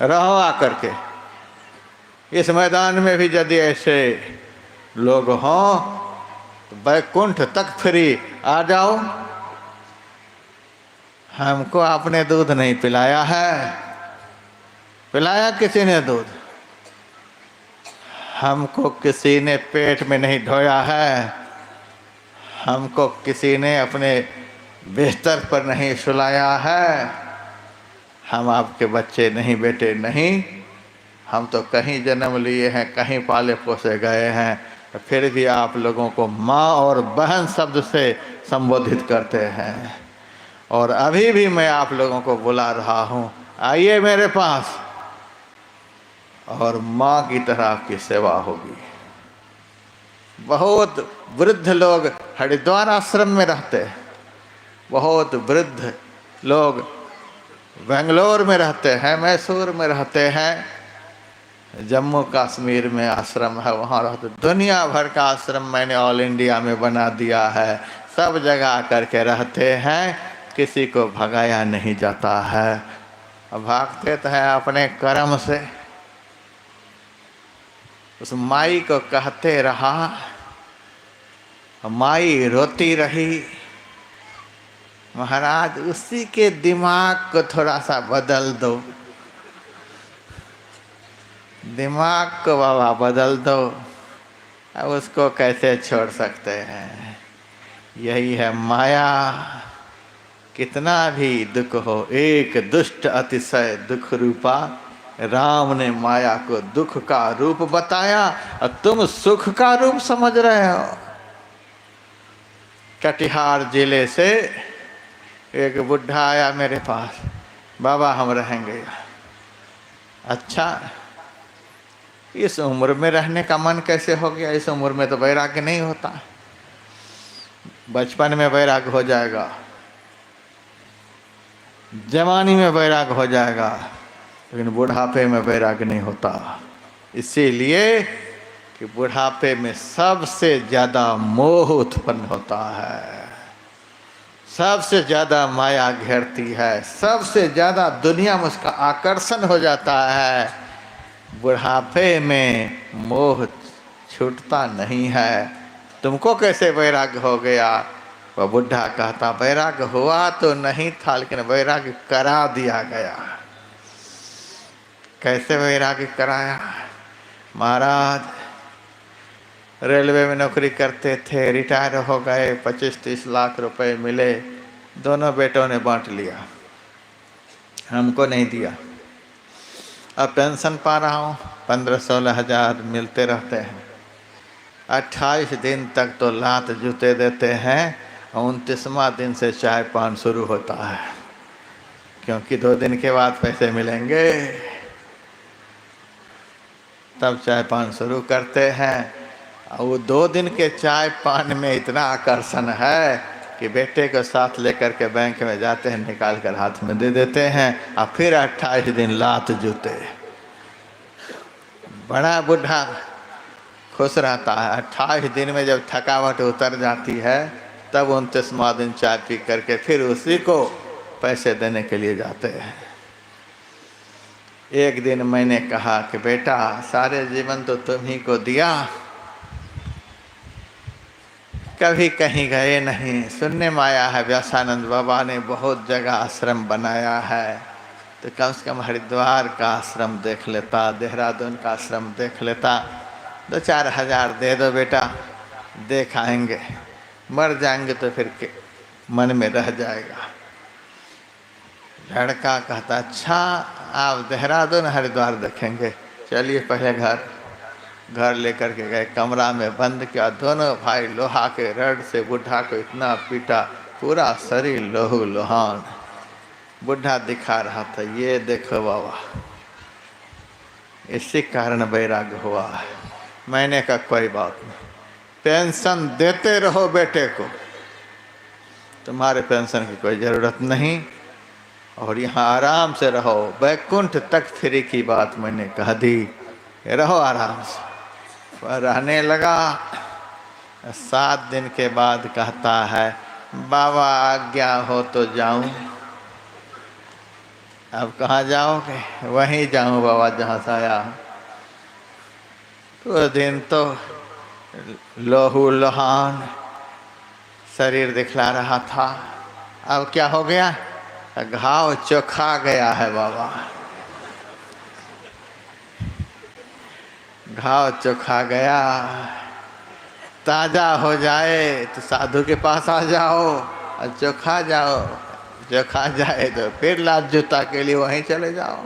रहो आकर के। इस मैदान में भी यदि ऐसे लोग हों तो वैकुंठ तक फ्री। आ जाओ। हमको आपने दूध नहीं पिलाया है, पिलाया किसी ने दूध? हमको किसी ने पेट में नहीं ढोया है, हमको किसी ने अपने बिस्तर पर नहीं सुलाया है। हम आपके बच्चे नहीं, बेटे नहीं। हम तो कहीं जन्म लिए हैं, कहीं पाले पोसे गए हैं, फिर भी आप लोगों को माँ और बहन शब्द से संबोधित करते हैं। और अभी भी मैं आप लोगों को बुला रहा हूँ, आइए मेरे पास, और माँ की तरह आपकी सेवा होगी। बहुत वृद्ध लोग हरिद्वार आश्रम में रहते हैं, बहुत वृद्ध लोग बेंगलोर में रहते हैं, मैसूर में रहते हैं, जम्मू कश्मीर में आश्रम है, वहाँ रहते। दुनिया भर का आश्रम मैंने ऑल इंडिया में बना दिया है, सब जगह आकर के रहते हैं, किसी को भगाया नहीं जाता है। भागते तो हैं अपने कर्म से। उस माई को कहते रहा, माई रोती रही। महाराज उसी के दिमाग को थोड़ा सा बदल दो, दिमाग को बाबा बदल दो। अब उसको कैसे छोड़ सकते हैं? यही है माया। कितना भी दुख हो, एक दुष्ट अतिशय दुख रूपा, राम ने माया को दुख का रूप बताया और तुम सुख का रूप समझ रहे हो। कटिहार जिले से एक बुढ़ा आया मेरे पास, बाबा हम रहेंगे। अच्छा, इस उम्र में रहने का मन कैसे हो गया? इस उम्र में तो वैराग्य नहीं होता, बचपन में वैराग्य हो जाएगा, जवानी में वैराग्य हो जाएगा, लेकिन बुढ़ापे में वैराग्य नहीं होता। इसीलिए कि बुढ़ापे में सबसे ज़्यादा मोह उत्पन्न होता है, सबसे ज़्यादा माया घेरती है, सबसे ज़्यादा दुनिया में उसका आकर्षण हो जाता है। बुढ़ापे में मोह छूटता नहीं है। तुमको कैसे वैराग्य हो गया? वह बुढ़ा कहता, वैराग्य हुआ तो नहीं था, लेकिन वैराग्य करा दिया गया। कैसे वैराग्य कराया? महाराज रेलवे में नौकरी करते थे, रिटायर हो गए, 25-30 लाख रुपए मिले, दोनों बेटों ने बांट लिया, हमको नहीं दिया। अब पेंशन पा रहा हूँ, 15-16 हज़ार मिलते रहते हैं। 28 दिन तक तो लात जूते देते हैं, 29वां दिन से चाय पान शुरू होता है, क्योंकि 2 दिन के बाद पैसे मिलेंगे, तब चाय पान शुरू करते हैं। और वो 2 दिन के चाय पान में इतना आकर्षण है कि बेटे को साथ लेकर के बैंक में जाते हैं, निकाल कर हाथ में दे देते हैं, और फिर 28 दिन लात जूते। बड़ा बुढ़ा खुश रहता है। 28 दिन में जब थकावट उतर जाती है, तब 29वां दिन चाय पी करके फिर उसी को पैसे देने के लिए जाते हैं। एक दिन मैंने कहा कि बेटा, सारे जीवन तो तुम ही को दिया, कभी कहीं गए नहीं। सुनने में आया है व्यासानंद बाबा ने बहुत जगह आश्रम बनाया है, तो कम से कम हरिद्वार का आश्रम देख लेता, देहरादून का आश्रम देख लेता। 2-4 हज़ार दे दो बेटा, देख आएंगे, मर जाएंगे तो फिर मन में रह जाएगा। लड़का कहता, अच्छा आप देहरादून हरिद्वार देखेंगे, चलिए पहले घर लेकर के गए, कमरा में बंद किया। दोनों भाई लोहा के रड से बुढ़ा को इतना पीटा, पूरा शरीर लोहू लोहान। बुढ़ा दिखा रहा था, ये देखो बाबा, इसी कारण वैराग्य हुआ। मैंने कहा कोई बात नहीं, पेंशन देते रहो बेटे को, तुम्हारे पेंशन की कोई ज़रूरत नहीं, और यहाँ आराम से रहो। वैकुंठ तक फ्री की बात मैंने कह दी, रहो आराम से। पर रहने लगा। 7 दिन के बाद कहता है, बाबा आज्ञा हो तो जाऊं। अब कहाँ जाओगे? वहीं जाऊं बाबा जहाँ से आया हूँ। तो दिन तो लोहू लोहान शरीर दिखला रहा था। अब क्या हो गया? घाव चोखा गया है बाबा, घाव चोखा गया। ताज़ा हो जाए तो साधु के पास आ जाओ, और चोखा जाए तो फिर लात जूता के लिए वहीं चले जाओ।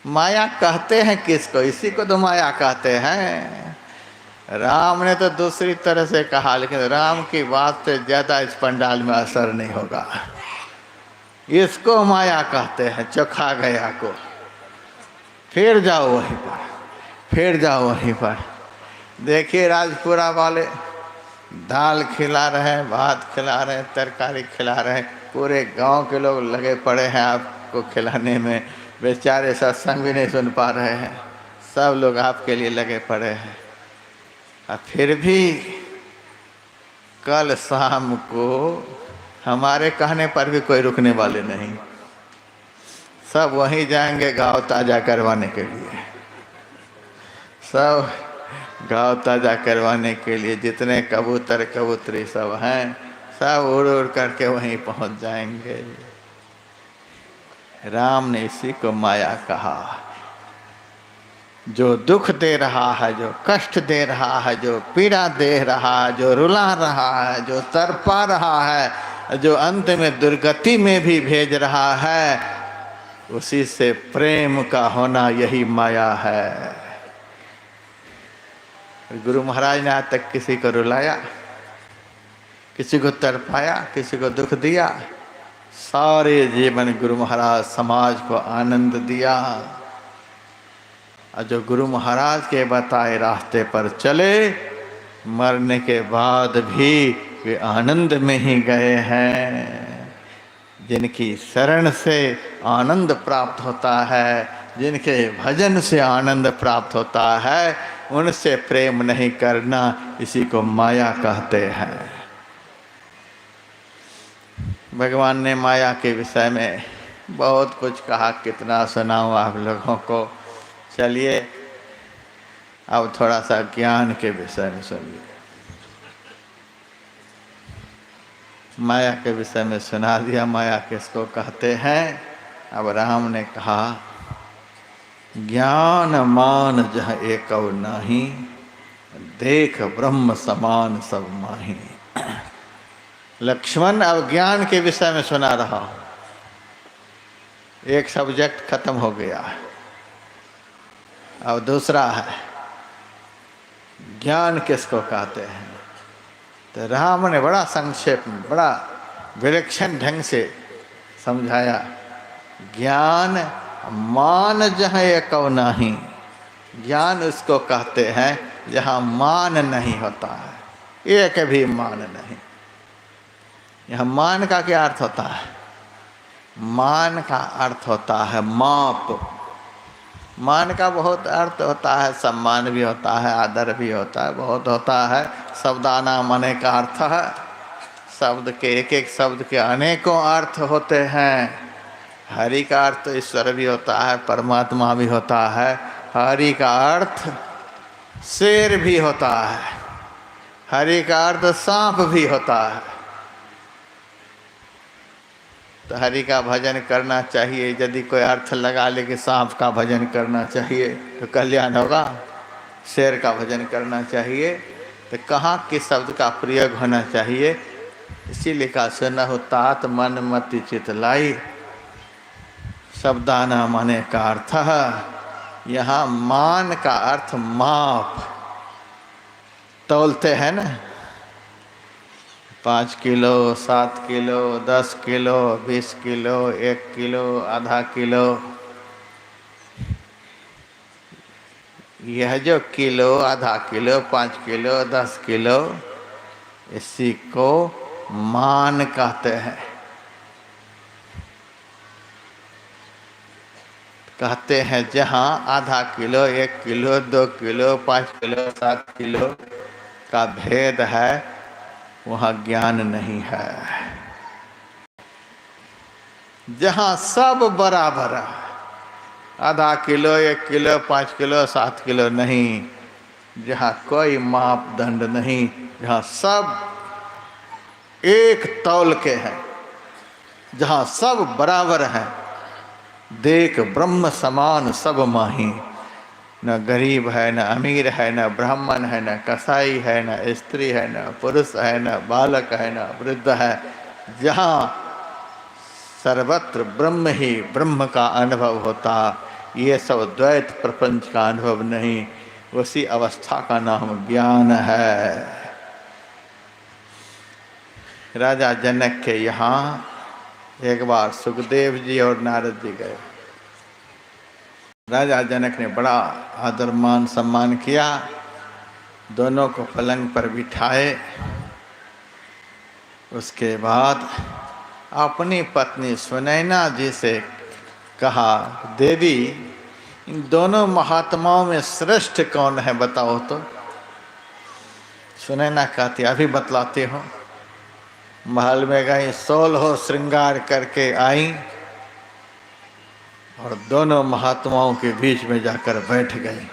माया कहते हैं किसको? इसी को तो माया कहते हैं। राम ने तो दूसरी तरह से कहा, लेकिन राम की बात से ज़्यादा इस पंडाल में असर नहीं होगा। इसको माया कहते हैं, चोखा गया को। फिर जाओ वहीं पर, फिर जाओ वहीं पर। देखिए राजपुरा वाले दाल खिला रहे हैं, भात खिला रहे हैं, तरकारी खिला रहे हैं, पूरे गांव के लोग लगे पड़े हैं आपको खिलाने में। बेचारे सत्संग भी नहीं सुन पा रहे हैं, सब लोग आपके लिए लगे पड़े हैं। और फिर भी कल शाम को हमारे कहने पर भी कोई रुकने वाले नहीं, सब वहीं जाएंगे गाँव ताज़ा करवाने के लिए। सब गाँव ताज़ा करवाने के लिए जितने कबूतर कबूतरी सब हैं, सब उड़ उड़ करके वहीं पहुंच जाएंगे। राम ने इसी को माया कहा। जो दुख दे रहा है, जो कष्ट दे रहा है, जो पीड़ा दे रहा है, जो रुला रहा है, जो तड़पा रहा है, जो अंत में दुर्गति में भी भेज रहा है, उसी से प्रेम का होना यही माया है। गुरु महाराज ने आज तक किसी को रुलाया, किसी को तड़पाया, किसी को दुख दिया? सारे जीवन गुरु महाराज समाज को आनंद दिया। और जो गुरु महाराज के बताए रास्ते पर चले, मरने के बाद भी वे आनंद में ही गए हैं। जिनकी शरण से आनंद प्राप्त होता है, जिनके भजन से आनंद प्राप्त होता है, उनसे प्रेम नहीं करना, इसी को माया कहते हैं। भगवान ने माया के विषय में बहुत कुछ कहा, कितना सुनाऊं आप लोगों को। चलिए अब थोड़ा सा ज्ञान के विषय में सुनिए। माया के विषय में सुना दिया, माया किसको कहते हैं। अब राम ने कहा, ज्ञान मान जह एकौ नाही, देख ब्रह्म समान सब माही। लक्ष्मण अब ज्ञान के विषय में सुना रहा हूं। एक सब्जेक्ट खत्म हो गया, अब दूसरा है ज्ञान किसको कहते हैं। तो राम ने बड़ा संक्षेप में, बड़ा विलक्षण ढंग से समझाया। ज्ञान मान जहाँ एकौ नाही, ज्ञान उसको कहते हैं जहाँ मान नहीं होता है, एक भी मान नहीं। यहाँ मान का क्या अर्थ होता है? मान का अर्थ होता है माप। मान का बहुत अर्थ होता है, सम्मान भी होता है, आदर भी होता है, बहुत होता है। शब्दाना माने का अर्थ है, शब्द के एक एक शब्द के अनेकों अर्थ होते हैं। हरि का अर्थ ईश्वर भी होता है, परमात्मा भी होता है। हरि का अर्थ शेर भी होता है, हरि का अर्थ सांप भी होता है। तो हरि का भजन करना चाहिए। यदि कोई अर्थ लगा ले कि सांप का भजन करना चाहिए तो कल्याण होगा। शेर का भजन करना चाहिए तो कहाँ किस शब्द का प्रयोग होना चाहिए? इसीलिए कहा, सुनहु तात मन मति चित लाई, शब्दाना माने का अर्थ है। यहाँ मान का अर्थ माप, तौलते हैं ना, 5 kilo, 7 kilo, 10 kilo, 20 kilo, 1 kilo, आधा किलो। यह जो किलो, आधा किलो, 5 किलो, 10 किलो, इसी को मान कहते हैं। कहते हैं जहाँ आधा kilo, 1 kilo, 2 kilo, 5 kilo, 7 kilo का भेद है, वहाँ ज्ञान नहीं है। जहाँ सब बराबर है, आधा किलो, 1 किलो, 5 किलो, 7 किलो नहीं, जहाँ कोई मापदंड नहीं, जहाँ सब एक तौल के हैं, जहाँ सब बराबर हैं, देख ब्रह्म समान सब माही। न गरीब है, न अमीर है, न ब्राह्मण है, न कसाई है, न स्त्री है, न पुरुष है, न बालक है, न वृद्ध है। जहाँ सर्वत्र ब्रह्म ही ब्रह्म का अनुभव होता, ये सब द्वैत प्रपंच का अनुभव नहीं, उसी अवस्था का नाम ज्ञान है। राजा जनक के यहाँ एक बार सुखदेव जी और नारद जी गए। राजा जनक ने बड़ा आदर मान सम्मान किया, दोनों को पलंग पर बिठाए। उसके बाद अपनी पत्नी सुनैना जी से कहा, देवी, इन दोनों महात्माओं में श्रेष्ठ कौन है, बताओ तो। सुनैना कहती, अभी बतलाते हो। महल में गई, 16 श्रृंगार करके आई और दोनों महात्माओं के बीच में जाकर बैठ गई।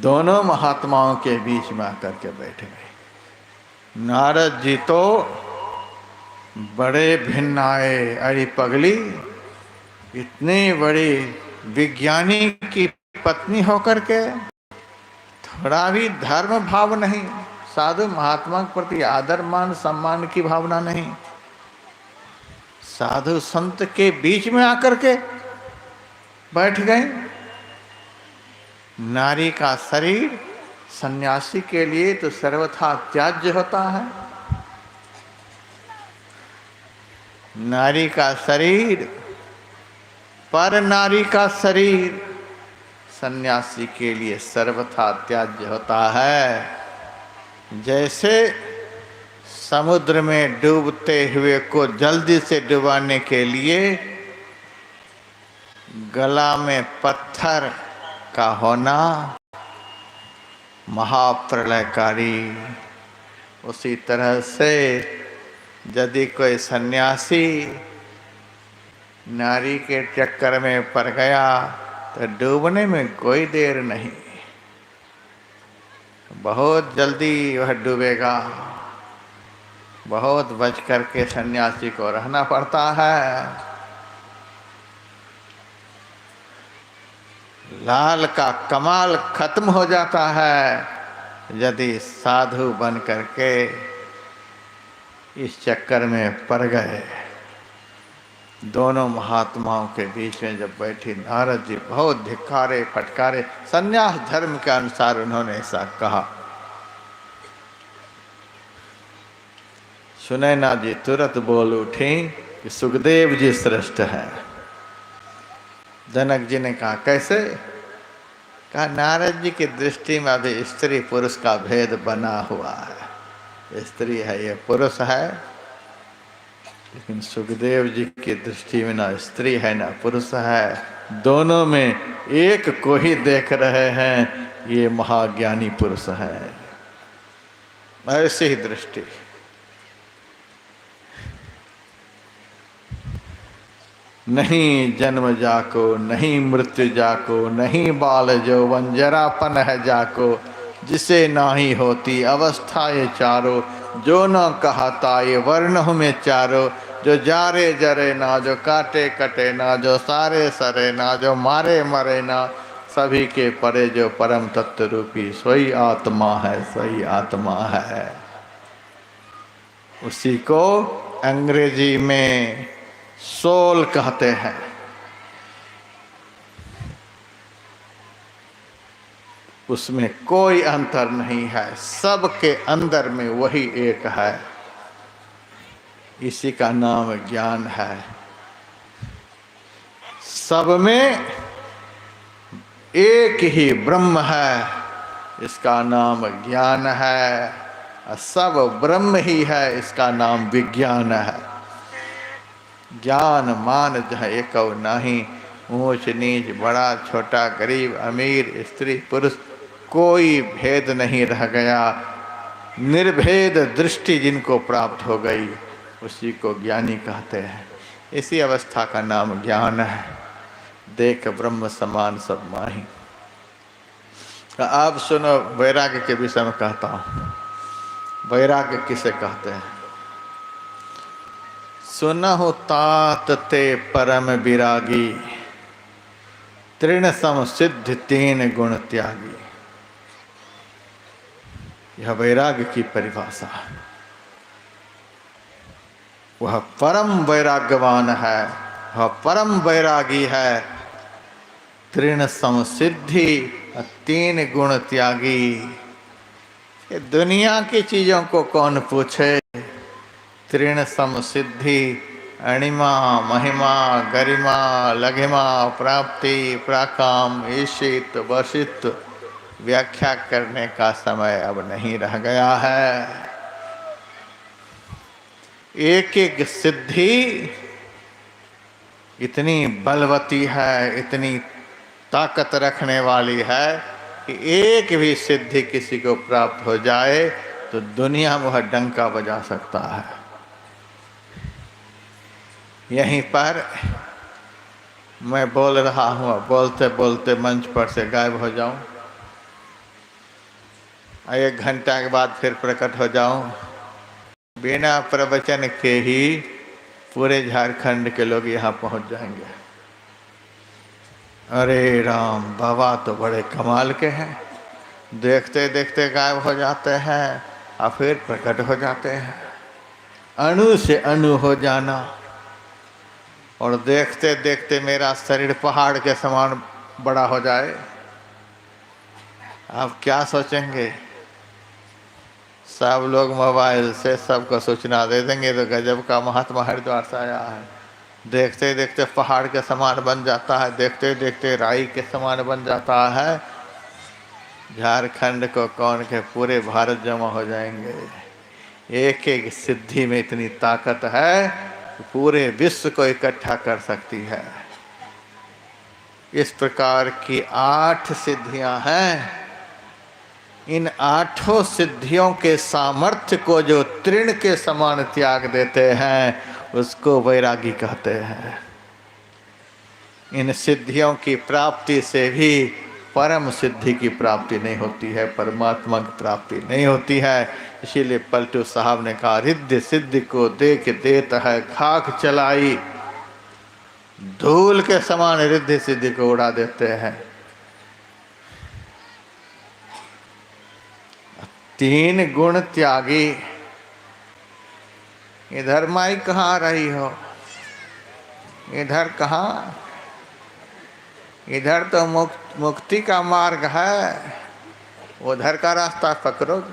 दोनों महात्माओं के बीच में आकर के बैठ गए। नारद जी तो बड़े भिन्न आए। अरे पगली, इतनी बड़ी विज्ञानी की पत्नी होकर के थोड़ा भी धर्म भाव नहीं, साधु महात्मा के प्रति आदर मान सम्मान की भावना नहीं, साधु संत के बीच में आकर के बैठ गए। नारी का शरीर सन्यासी के लिए तो सर्वथा त्याज्य होता है। नारी का शरीर, पर नारी का शरीर सन्यासी के लिए सर्वथा त्याज्य होता है। जैसे समुद्र में डूबते हुए को जल्दी से डुबाने के लिए गला में पत्थर का होना महाप्रलयकारी, उसी तरह से यदि कोई सन्यासी नारी के चक्कर में पड़ गया तो डूबने में कोई देर नहीं, बहुत जल्दी वह डूबेगा। बहुत बच करके सन्यासी को रहना पड़ता है। लाल का कमाल खत्म हो जाता है यदि साधु बन करके इस चक्कर में पड़ गए। दोनों महात्माओं के बीच में जब बैठी, नारद जी बहुत धिक्कारे फटकारे। संन्यास धर्म के अनुसार उन्होंने ऐसा कहा। सुनैना जी तुरंत बोल उठी कि सुखदेव जी श्रेष्ठ हैं। जनक जी ने कहा, कैसे? कहा, नारद जी की दृष्टि में अभी स्त्री पुरुष का भेद बना हुआ है। स्त्री है, ये पुरुष है, लेकिन सुखदेव जी की दृष्टि में ना स्त्री है ना पुरुष है, दोनों में एक को ही देख रहे हैं, ये महाज्ञानी पुरुष है। ऐसी ही दृष्टि। नहीं जन्म जाको, नहीं मृत्यु जाको, नहीं बाल यौवन जरापन है जाको, जिसे नाही होती अवस्था ये चारो, जो न कहता ये वर्ण में चारो, जो जारे जरे ना, जो काटे कटे ना, जो सारे सरे ना, जो मारे मरे ना, सभी के परे जो परम तत्व रूपी सोई आत्मा है, सोई आत्मा है। उसी को अंग्रेजी में सोल कहते हैं। उसमें कोई अंतर नहीं है, सबके अंदर में वही एक है। इसी का नाम ज्ञान है। सब में एक ही ब्रह्म है, इसका नाम ज्ञान है। सब ब्रह्म ही है, इसका नाम विज्ञान है। ज्ञान मान जहाँ एक नहीं, ऊंच नीच बड़ा छोटा गरीब अमीर स्त्री पुरुष कोई भेद नहीं रह गया। निर्भेद दृष्टि जिनको प्राप्त हो गई उसी को ज्ञानी कहते हैं। इसी अवस्था का नाम ज्ञान है। देख ब्रह्म समान सब माही। अब सुनो वैराग्य के विषय में कहता हूँ। वैराग्य किसे कहते हैं? सुनहु तात ते परम विरागी, तृण सम सिद्ध तीन गुण त्यागी। यह वैराग्य की परिभाषा है। वह परम वैराग्यवान है, वह परम वैरागी है। तृण सम सिद्धि, तीन गुण त्यागी। ये दुनिया की चीजों को कौन पूछे? तृण सम सिद्धि, अणिमा महिमा गरिमा लघिमा प्राप्ति प्राकाम ईशित वशित व्याख्या करने का समय अब नहीं रह गया है। एक एक सिद्धि इतनी बलवती है, इतनी ताकत रखने वाली है कि एक भी सिद्धि किसी को प्राप्त हो जाए तो दुनिया में वह डंका बजा सकता है। यहीं पर मैं बोल रहा हूँ, बोलते बोलते मंच पर से गायब हो जाऊं, 1 घंटा के बाद फिर प्रकट हो जाऊं, बिना प्रवचन के ही पूरे झारखंड के लोग यहाँ पहुँच जाएंगे। अरे राम, बाबा तो बड़े कमाल के हैं, देखते देखते गायब हो जाते हैं और फिर प्रकट हो जाते हैं। अणु से अणु हो जाना, और देखते देखते मेरा शरीर पहाड़ के समान बड़ा हो जाए। आप क्या सोचेंगे? सब लोग मोबाइल से सबको सूचना दे देंगे तो गजब का महात्मा हरिद्वार से आया है। देखते देखते पहाड़ के समान बन जाता है, देखते देखते राई के समान बन जाता है। झारखंड को कौन के पूरे भारत जमा हो जाएंगे। एक एक सिद्धि में इतनी ताकत है कि पूरे विश्व को इकट्ठा कर सकती है। इस प्रकार की 8 सिद्धियां हैं। इन 8 सिद्धियों के सामर्थ्य को जो तृण के समान त्याग देते हैं उसको वैरागी कहते हैं। इन सिद्धियों की प्राप्ति से भी परम सिद्धि की प्राप्ति नहीं होती है, परमात्मा की प्राप्ति नहीं होती है। इसीलिए पलटू साहब ने कहा, रिद्धि सिद्धि को देख देता है खाक चलाई, धूल के समान रिद्धि सिद्धि को उड़ा देते हैं। 3 गुण त्यागी। इधर माई कहाँ रही हो? इधर कहाँ? इधर तो मुक्ति का मार्ग है, उधर का रास्ता पकड़ो।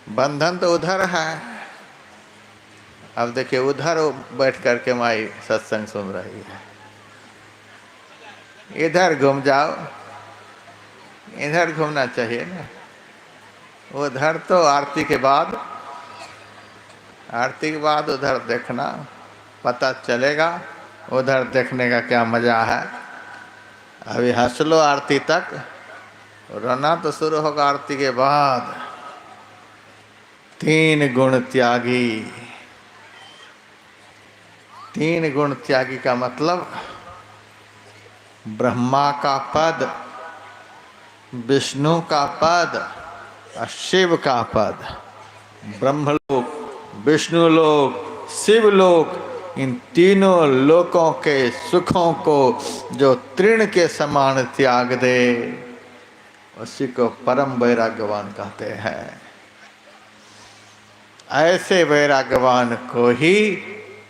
बंधन तो उधर है। अब देखिए, उधर बैठ करके माई सत्संग सुन रही है। इधर घूम जाओ, इधर घूमना चाहिए ना। उधर तो आरती के बाद उधर देखना, पता चलेगा उधर देखने का क्या मजा है। अभी हंस लो आरती तक, रोना तो शुरू होगा आरती के बाद। 3 गुण त्यागी। 3 गुण त्यागी का मतलब ब्रह्मा का पद, विष्णु का पद और शिव का पद। ब्रह्मलोक, विष्णुलोक, शिवलोक, इन तीनों लोकों के सुखों को जो तृण के समान त्याग दे उसी को परम वैराग्यवान कहते हैं। ऐसे वैराग्यवान को ही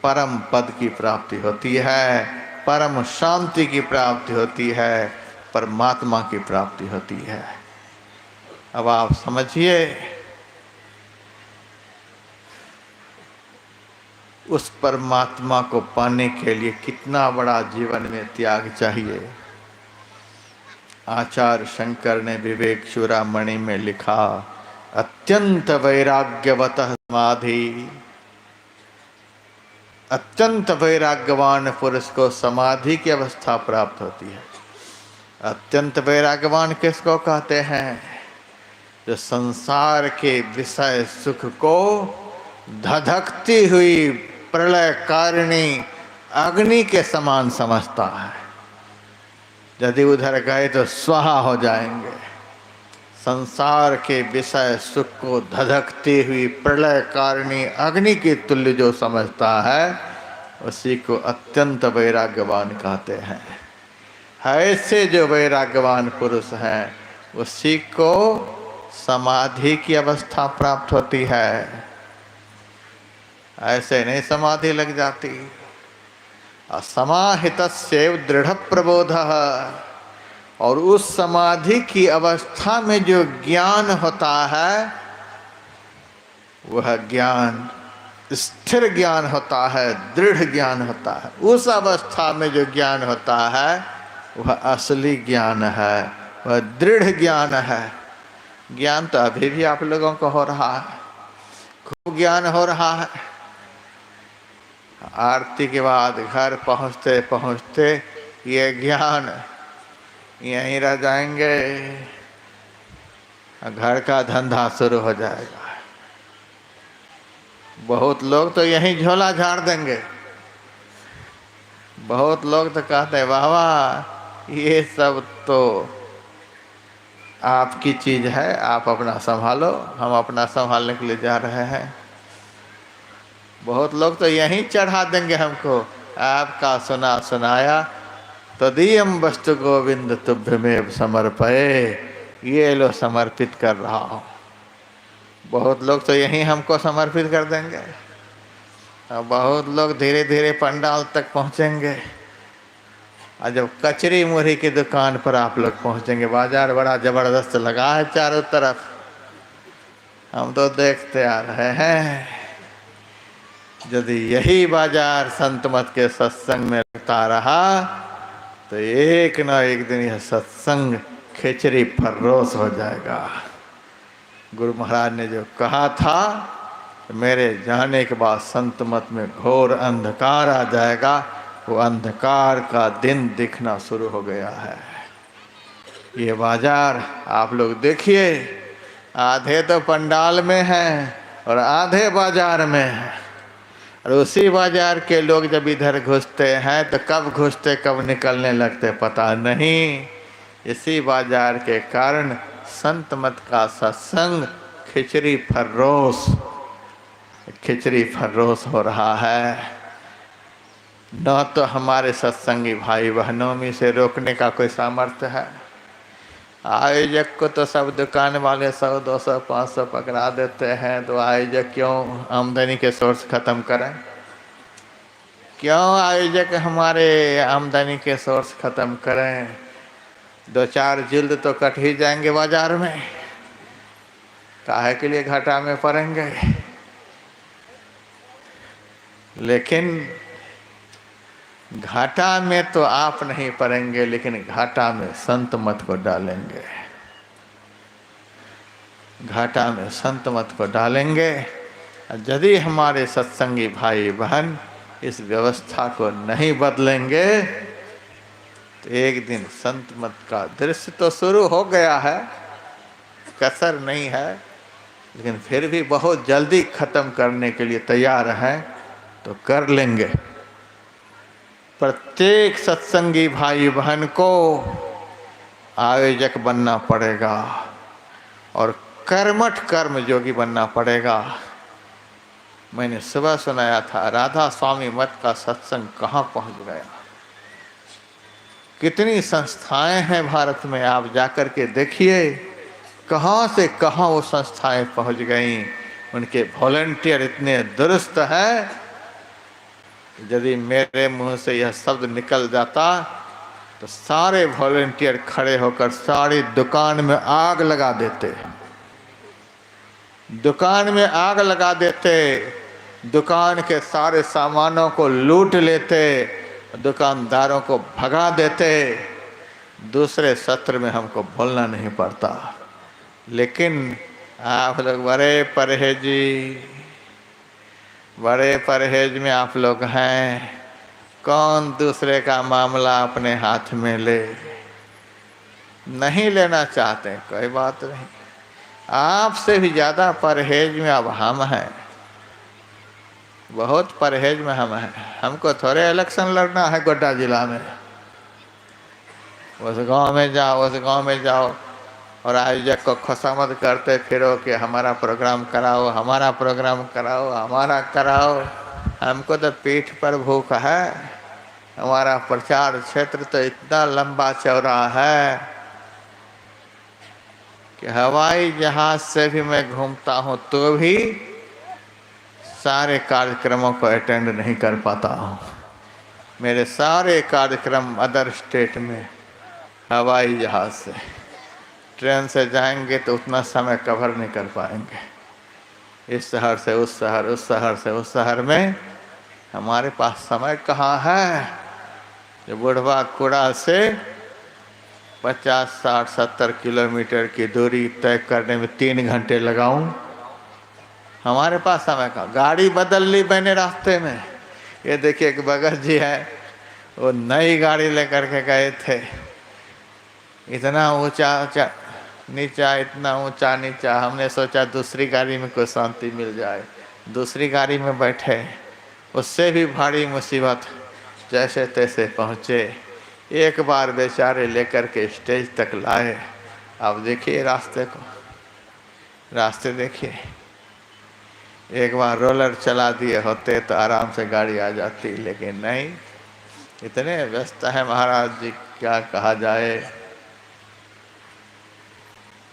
परम पद की प्राप्ति होती है, परम शांति की प्राप्ति होती है, परमात्मा की प्राप्ति होती है। अब आप समझिए, उस परमात्मा को पाने के लिए कितना बड़ा जीवन में त्याग चाहिए। आचार्य शंकर ने विवेक चूड़ामणि में लिखा, अत्यंत वैराग्यवतः समाधि। अत्यंत वैराग्यवान पुरुष को समाधि की अवस्था प्राप्त होती है। अत्यंत वैराग्यवान किसको कहते हैं? जो संसार के विषय सुख को धधकती हुई प्रलयकारिणी अग्नि के समान समझता है। यदि उधर गए तो स्वाहा हो जाएंगे। संसार के विषय सुख को धधकती हुई प्रलयकारिणी अग्नि के तुल्य जो समझता है, उसी को अत्यंत वैराग्यवान कहते हैं। ऐसे जो वैराग्यवान पुरुष हैं, उसी को समाधि की अवस्था प्राप्त होती है। ऐसे नहीं समाधि लग जाती। असमाहितस्यैव दृढ़ प्रबोधः, और उस समाधि की अवस्था में जो ज्ञान होता है, वह ज्ञान स्थिर ज्ञान होता है, दृढ़ ज्ञान होता है। उस अवस्था में जो ज्ञान होता है, वह असली ज्ञान है, वह दृढ़ ज्ञान है। ज्ञान तो अभी भी आप लोगों को हो रहा है, खूब ज्ञान हो रहा है। आरती के बाद घर पहुँचते पहुँचते ये ज्ञान यहीं रह जाएंगे, घर का धंधा शुरू हो जाएगा। बहुत लोग तो यहीं झोला झाड़ देंगे। बहुत लोग तो कहते हैं, वाह वाह, ये सब तो आपकी चीज है, आप अपना संभालो, हम अपना संभालने के लिए जा रहे हैं। बहुत लोग तो यहीं चढ़ा देंगे हमको, आपका सुना सुनाया तदीयम वस्तु गोविंद तुभ्यमेव समर्पये, ये लो समर्पित कर रहा हूँ। बहुत लोग तो यहीं हमको समर्पित कर देंगे। और बहुत लोग धीरे धीरे पंडाल तक पहुँचेंगे। और जब कचरी मुरही की दुकान पर आप लोग पहुँचेंगे, बाजार बड़ा जबरदस्त लगा है चारों तरफ, हम तो देखते आ रहे हैं। यदि यही बाजार संत मत के सत्संग में लगता रहा, तो एक न एक दिन यह सत्संग खिचड़ी फर्रोस हो जाएगा। गुरु महाराज ने जो कहा था, मेरे जाने के बाद संत मत में घोर अंधकार आ जाएगा, वो अंधकार का दिन दिखना शुरू हो गया है। ये बाजार आप लोग देखिए, आधे तो पंडाल में हैं और आधे बाजार में हैं। और उसी बाजार के लोग जब इधर घुसते हैं तो कब घुसते कब निकलने लगते पता नहीं। इसी बाजार के कारण संत मत का सत्संग खिचड़ी फर्रोस हो रहा है। न तो हमारे सत्संगी भाई बहनों में से रोकने का कोई सामर्थ्य है। आयोजक को तो सब दुकान वाले 100, 200, 500 पकड़ा देते हैं, तो आयोजक क्यों आमदनी के सोर्स खत्म करें? क्यों आयोजक हमारे आमदनी के सोर्स खत्म करें? 2-4 जिल्द तो कट ही जाएंगे बाजार में, काहे के लिए घाटा में पड़ेंगे? लेकिन घाटा में तो आप नहीं पड़ेंगे, लेकिन घाटा में संत मत को डालेंगे। घाटा में संत मत को डालेंगे। यदि हमारे सत्संगी भाई बहन इस व्यवस्था को नहीं बदलेंगे, तो एक दिन संत मत का दृश्य तो शुरू हो गया है, कसर नहीं है, लेकिन फिर भी बहुत जल्दी खत्म करने के लिए तैयार हैं तो कर लेंगे। प्रत्येक सत्संगी भाई बहन को आयोजक बनना पड़ेगा और कर्मठ कर्म योगी बनना पड़ेगा। मैंने सुबह सुनाया था, राधा स्वामी मत का सत्संग कहाँ पहुँच गया। कितनी संस्थाएं हैं भारत में, आप जाकर के देखिए कहाँ से कहाँ वो संस्थाएं पहुँच गईं। उनके वॉलंटियर इतने दुरुस्त हैं, यदि मेरे मुंह से यह शब्द निकल जाता तो सारे वॉलंटियर खड़े होकर सारी दुकान में आग लगा देते, दुकान में आग लगा देते। दुकान के सारे सामानों को लूट लेते, दुकानदारों को भगा देते। दूसरे सत्र में हमको बोलना नहीं पड़ता। लेकिन आप लोग बड़े परहेज में आप लोग हैं। कौन दूसरे का मामला अपने हाथ में ले? नहीं लेना चाहते, कोई बात नहीं। आपसे भी ज़्यादा परहेज में अब हम हैं, बहुत परहेज में हम हैं। हमको थोड़े इलेक्शन लड़ना है गोड्डा जिला में। उस गांव में जाओ, उस गांव में जाओ और आयोजक को खुशामद करते फिरो कि हमारा प्रोग्राम कराओ, हमारा प्रोग्राम कराओ, हमारा कराओ। हमको तो पीठ पर भूख है। हमारा प्रचार क्षेत्र तो इतना लंबा चौड़ा है कि हवाई जहाज से भी मैं घूमता हूँ तो भी सारे कार्यक्रमों को अटेंड नहीं कर पाता हूँ। मेरे सारे कार्यक्रम अदर स्टेट में हवाई जहाज से। ट्रेन से जाएंगे तो उतना समय कवर नहीं कर पाएंगे। इस शहर से उस शहर, उस शहर से उस शहर में हमारे पास समय कहाँ है? जो बुढ़वा कुड़ा से 50, 60, 70 किलोमीटर की दूरी तय करने में 3 घंटे लगाऊं, हमारे पास समय का। गाड़ी बदल ली मैंने रास्ते में। ये देखिए एक भगत जी है, वो नई गाड़ी लेकर के गए थे। इतना ऊंचा नीचा, इतना ऊंचा नीचा। हमने सोचा दूसरी गाड़ी में कोई शांति मिल जाए। दूसरी गाड़ी में बैठे, उससे भी भारी मुसीबत। जैसे तैसे पहुँचे। एक बार बेचारे लेकर के स्टेज तक लाए। अब देखिए रास्ते देखिए। एक बार रोलर चला दिए होते तो आराम से गाड़ी आ जाती, लेकिन नहीं, इतने व्यस्त है महाराज जी, क्या कहा जाए।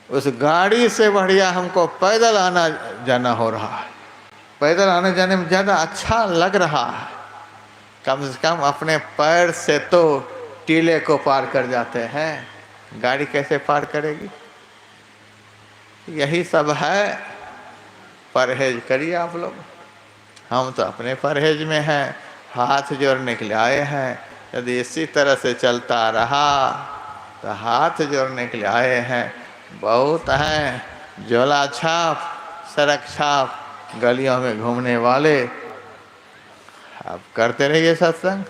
उस गाड़ी से बढ़िया हमको पैदल आना जाना हो रहा है। पैदल आने जाने में ज़्यादा अच्छा लग रहा है। कम से कम अपने पैर से तो टीले को पार कर जाते हैं, गाड़ी कैसे पार करेगी? यही सब है। परहेज करिए आप लोग। हम तो अपने परहेज में हैं, हाथ जोड़ने के लिए आए हैं। यदि इसी तरह से चलता रहा तो हाथ जोड़ने के लिए आए हैं। बहुत हैं झोला छाप, सड़क छाप, गलियों में घूमने वाले। आप करते रहिए सत्संग,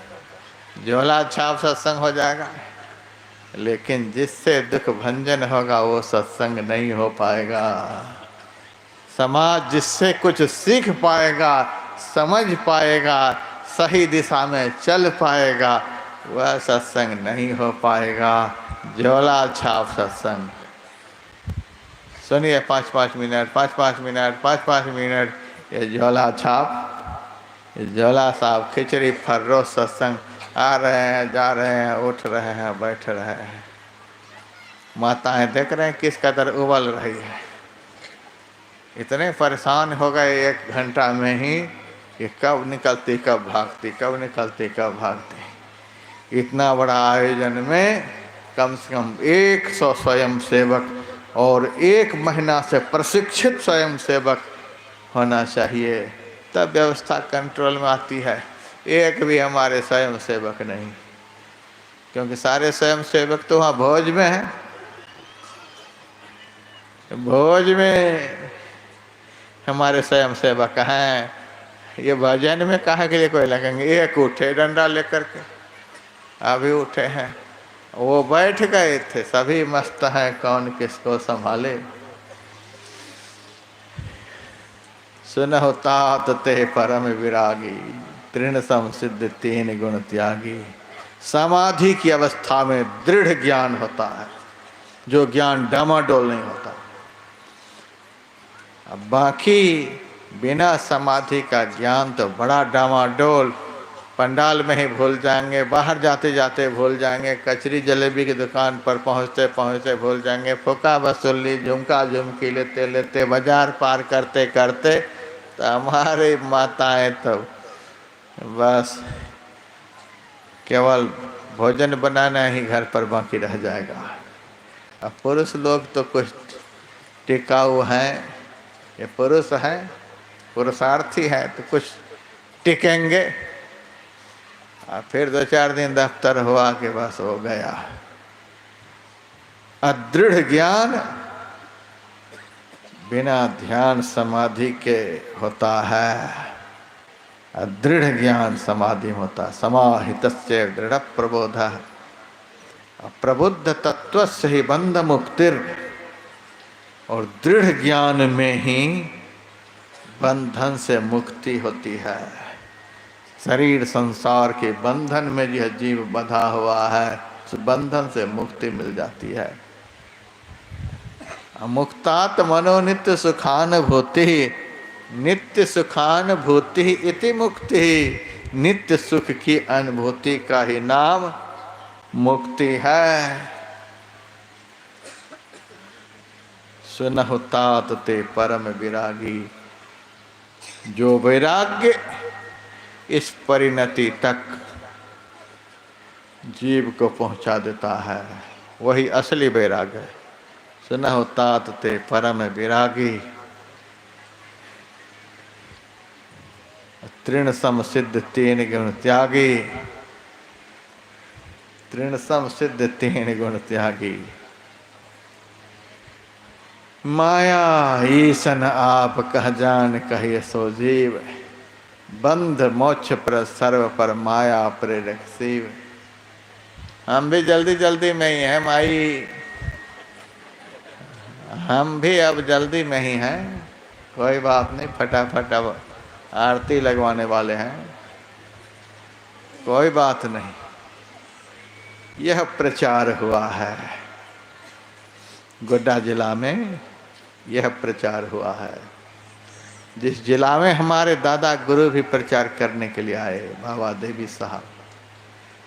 झोला छाप सत्संग हो जाएगा। लेकिन जिससे दुख भंजन होगा वो सत्संग नहीं हो पाएगा। समाज जिससे कुछ सीख पाएगा, समझ पाएगा, सही दिशा में चल पाएगा, वह सत्संग नहीं हो पाएगा। झोला छाप सत्संग सुनिए, 5-5 मिनट, 5-5 मिनट, 5-5 मिनट, ये झोला छाप, ये झोला साहब खिचड़ी फर्रो सत्संग। आ रहे हैं, जा रहे हैं, उठ रहे हैं, बैठ रहे हैं। माताएं देख रहे हैं किस कदर उबल रही है। इतने परेशान हो गए 1 घंटा में ही कि कब निकलती कब भागती, कब निकलती कब भागती। इतना बड़ा आयोजन में कम से कम 100 स्वयं सेवक और 1 महीना से प्रशिक्षित स्वयं सेवक होना चाहिए, तब व्यवस्था कंट्रोल में आती है। एक भी हमारे स्वयं सेवक नहीं, क्योंकि सारे स्वयं सेवक तो वहाँ भोज में हैं। भोज में हमारे स्वयं सेवक हैं। ये भजन में काहे के लिए कोई लगेंगे? एक उठे डंडा लेकर के, अभी उठे हैं। वो बैठ गए थे, सभी मस्त हैं, कौन किसको संभाले। सुनहु तात ते परम विरागी, तृण संसिद्ध 3 गुण त्यागी। समाधि की अवस्था में दृढ़ ज्ञान होता है, जो ज्ञान डामाडोल नहीं होता। अब बाकी बिना समाधि का ज्ञान तो बड़ा डामाडोल। पंडाल में ही भूल जाएंगे, बाहर जाते जाते भूल जाएंगे, कचरी जलेबी की दुकान पर पहुंचते पहुंचते भूल जाएंगे, फुका वसूली, झुमका झुमकी लेते लेते, बाजार पार करते करते, तो हमारी माताएं तो बस केवल भोजन बनाना ही घर पर बाकी रह जाएगा। अब पुरुष लोग तो कुछ टिकाऊ हैं। ये पुरुष हैं, पुरुषार्थी है तो कुछ टिकेंगे, और फिर 2-4 दिन दफ्तर हुआ कि बस हो गया। अदृढ़ ज्ञान बिना ध्यान समाधि के होता है। दृढ़ ज्ञान समाधि होता, समाहितस्य दृढ़ प्रबोध, प्रबुद्ध तत्व से ही बंध मुक्तिर। और दृढ़ ज्ञान में ही बंधन से मुक्ति होती है। शरीर संसार के बंधन में यह जीव बंधा हुआ है, उस बंधन से मुक्ति मिल जाती है। मुक्तात मनो नित्य सुखानुभूति, नित्य सुखानुभूति इति मुक्ति। नित्य सुख की अनुभूति का ही नाम मुक्ति है। सुनहु तात ते परम विरागी, जो वैराग्य इस परिणति तक जीव को पहुंचा देता है वही असली वैराग्य है। सुनहु तात ते परम विरागी, तृण सम सिद्ध तीन गुण त्यागी, तृण सम सिद्ध तीन गुण त्यागी। माया ईसन आप कह जान कहिए सो जीव, बंध मोक्ष पर सर्व पर माया प्रेरक शिव। हम भी जल्दी जल्दी में ही हैं माई, हम भी अब जल्दी में ही हैं, कोई बात नहीं, फटाफट अब आरती लगवाने वाले हैं, कोई बात नहीं। यह प्रचार हुआ है गोड्डा जिला में, यह प्रचार हुआ है। जिस जिला में हमारे दादा गुरु भी प्रचार करने के लिए आए, बाबा देवी साहब,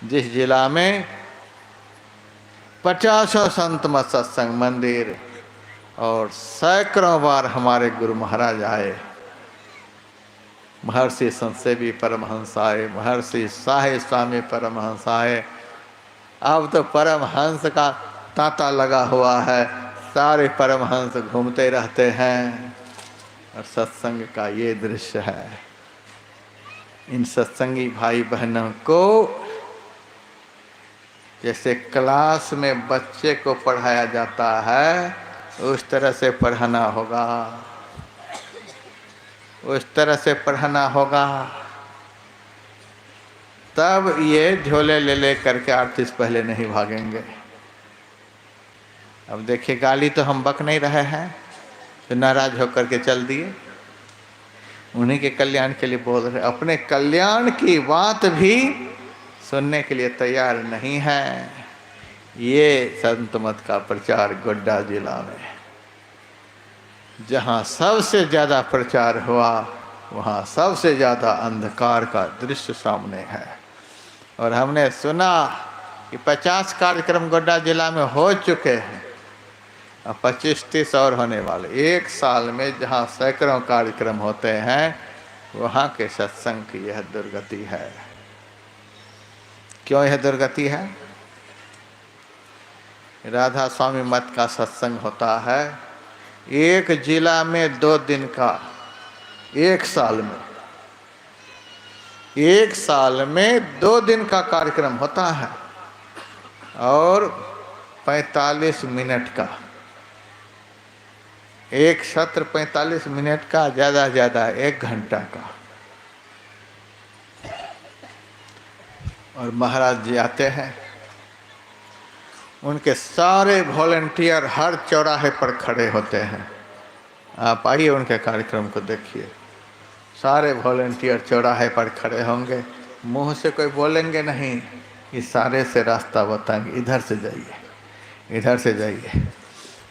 जिस जिला में 50 संत मत सत्संग मंदिर और सैकड़ों बार हमारे गुरु महाराज आए। महर्षि संतसेवी परमहंस आए, महर्षि साहे स्वामी परमहंस आए। अब तो परमहंस का तांता लगा हुआ है, सारे परमहंस घूमते रहते हैं। और सत्संग का ये दृश्य है। इन सत्संगी भाई बहनों को जैसे क्लास में बच्चे को पढ़ाया जाता है उस तरह से पढ़ाना होगा, उस तरह से पढ़ाना होगा। तब ये झोले ले ले करके आरती से पहले नहीं भागेंगे। अब देखिए, गाली तो हम बक नहीं रहे हैं, तो नाराज होकर के चल दिए। उन्हीं के कल्याण के लिए बोल रहे, अपने कल्याण की बात भी सुनने के लिए तैयार नहीं है। ये संत मत का प्रचार गोड्डा जिला में, जहाँ सबसे ज़्यादा प्रचार हुआ वहाँ सबसे ज़्यादा अंधकार का दृश्य सामने है। और हमने सुना कि 50 कार्यक्रम गोड्डा जिला में हो चुके हैं, 25-30 और होने वाले। एक साल में जहाँ सैकड़ों कार्यक्रम होते हैं वहाँ के सत्संग की यह दुर्गति है। क्यों यह दुर्गति है? राधा स्वामी मत का सत्संग होता है एक जिला में 2 दिन का, एक साल में 2 दिन का कार्यक्रम होता है और 45 मिनट का, एक सत्र 45 मिनट का, ज़्यादा से ज़्यादा 1 घंटा का। और महाराज जी आते हैं, उनके सारे वॉलंटियर हर चौराहे पर खड़े होते हैं। आप आइए उनके कार्यक्रम को देखिए, सारे वॉलंटियर चौराहे पर खड़े होंगे, मुंह से कोई बोलेंगे नहीं, इशारे से रास्ता बताएंगे, इधर से जाइए, इधर से जाइए।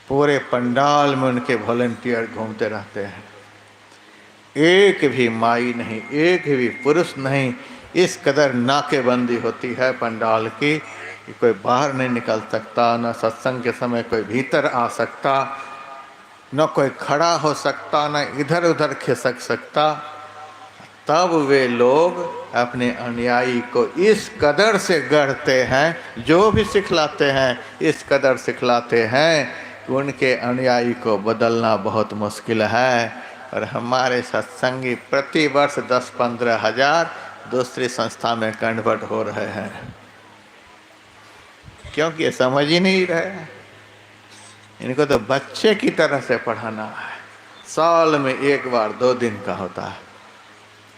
पूरे पंडाल में उनके वॉलंटियर घूमते रहते हैं। एक भी माई नहीं, एक भी पुरुष नहीं। इस कदर नाकेबंदी होती है पंडाल की कि कोई बाहर नहीं निकल सकता, न सत्संग के समय कोई भीतर आ सकता, न कोई खड़ा हो सकता, न इधर उधर खिसक सकता। तब वे लोग अपने अनुयायी को इस कदर से गढ़ते हैं, जो भी सिखलाते हैं इस कदर सिखलाते हैं कि उनके अनुयायी को बदलना बहुत मुश्किल है। और हमारे सत्संगी प्रति वर्ष 10-15 हजार दूसरी संस्था में कन्वर्ट हो रहे हैं, क्योंकि ये समझ ही नहीं रहे। इनको तो बच्चे की तरह से पढ़ाना है। साल में 1 बार 2 दिन का होता है,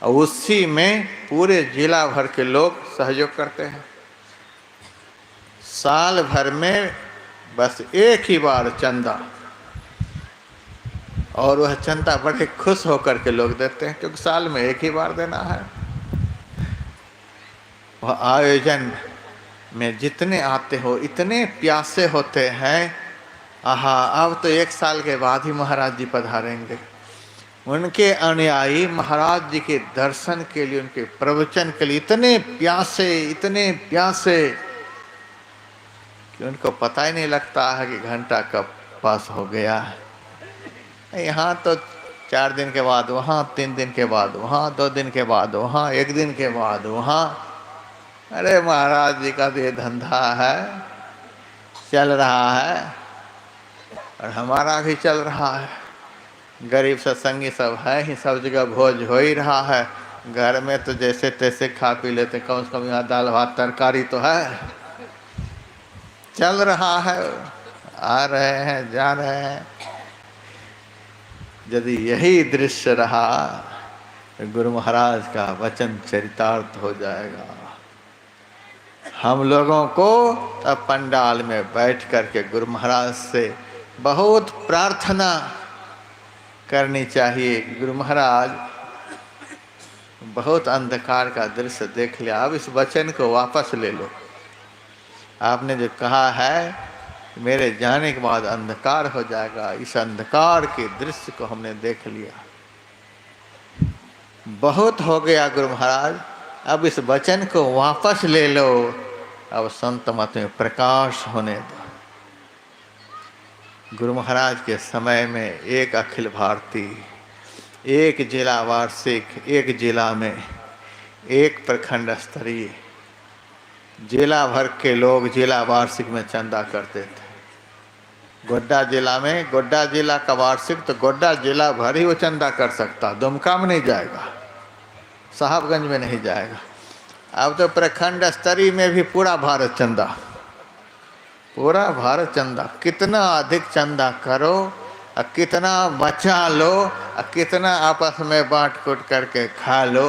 और उसी में पूरे जिला भर के लोग सहयोग करते हैं। साल भर में बस 1 ही बार चंदा, और वह चंदा बड़े खुश होकर के लोग देते हैं, क्योंकि साल में 1 ही बार देना है। वह आयोजन में जितने आते हो इतने प्यासे होते हैं। आहा, अब तो 1 साल के बाद ही महाराज जी पधारेंगे। उनके अनुयायी महाराज जी के दर्शन के लिए, उनके प्रवचन के लिए इतने प्यासे कि उनको पता ही नहीं लगता है कि घंटा कब पास हो गया। यहाँ तो 4 दिन के बाद वहाँ, 3 दिन के बाद वहाँ, 2 दिन के बाद वहाँ, 1 दिन के बाद वहाँ। अरे महाराज जी का तो ये धंधा है, चल रहा है, और हमारा भी चल रहा है। गरीब सत्संगी सब है ही, सब जगह भोज हो ही रहा है। घर में तो जैसे तैसे खा पी लेते, कम से कम यहाँ दाल भात तरकारी तो है, चल रहा है, आ रहे हैं, जा रहे हैं। यदि यही दृश्य रहा तो गुरु महाराज का वचन चरितार्थ हो जाएगा। हम लोगों को अब पंडाल में बैठ करके गुरु महाराज से बहुत प्रार्थना करनी चाहिए। गुरु महाराज, बहुत अंधकार का दृश्य देख लिया, अब इस वचन को वापस ले लो। आपने जो कहा है मेरे जाने के बाद अंधकार हो जाएगा, इस अंधकार के दृश्य को हमने देख लिया, बहुत हो गया गुरु महाराज, अब इस वचन को वापस ले लो, अब संत मत में प्रकाश होने दो। गुरु महाराज के समय में एक अखिल भारतीय, एक जिला वार्षिक, एक जिला में एक प्रखंड स्तरीय, जिला भर के लोग जिला वार्षिक में चंदा करते थे। गोड्डा जिला में, गोड्डा जिला का वार्षिक तो गोड्डा जिला भर ही वो चंदा कर सकता, दुमका में नहीं जाएगा, साहबगंज में नहीं जाएगा। अब तो प्रखंड स्तरीय में भी पूरा भारत चंदा, पूरा भारत चंदा। कितना अधिक चंदा करो और कितना बचा लो और कितना आपस में बांट कूट करके खा लो,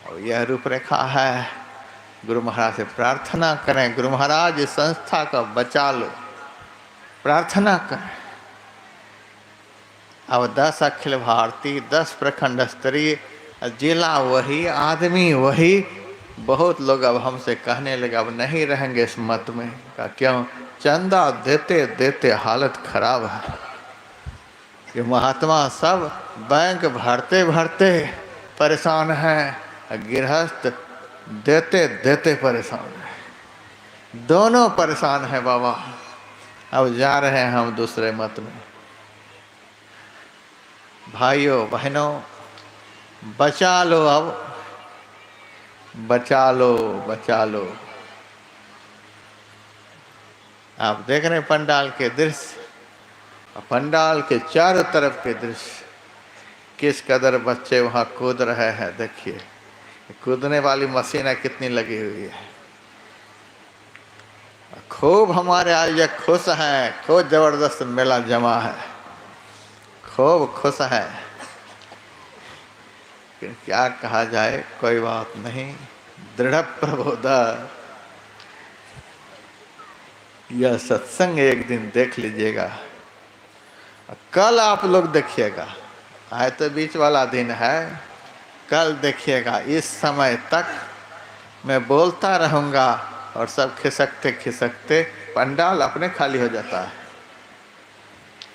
और यह रूपरेखा है। गुरु महाराज से प्रार्थना करें, गुरु महाराज इस संस्था का बचा लो, प्रार्थना करें। अब 10 अखिल भारतीय, 10 प्रखंड स्तरीय, जिला वही, आदमी वही। बहुत लोग अब हमसे कहने लगे अब नहीं रहेंगे इस मत में। का क्यों? चंदा देते देते हालत खराब है। ये महात्मा सब बैंक भरते भरते परेशान हैं, गृहस्थ देते देते परेशान है, दोनों परेशान है बाबा। अब जा रहे हैं हम दूसरे मत में। भाइयों बहनों, बचा लो, अब बचा लो, बचा लो। आप देख रहे हैं पंडाल के दृश्य, पंडाल के चारों तरफ के दृश्य, किस कदर बच्चे वहाँ कूद रहे हैं। देखिए कूदने वाली मशीनें कितनी लगी हुई है। खूब हमारे आज ये खुश हैं, खूब जबरदस्त मेला जमा है, खूब खुश है। क्या कहा जाए, कोई बात नहीं। दृढ़ प्रबोधा, यह सत्संग एक दिन देख लीजिएगा, कल आप लोग देखिएगा। आज तो बीच वाला दिन है, कल देखिएगा। इस समय तक मैं बोलता रहूँगा और सब खिसकते खिसकते पंडाल अपने खाली हो जाता है,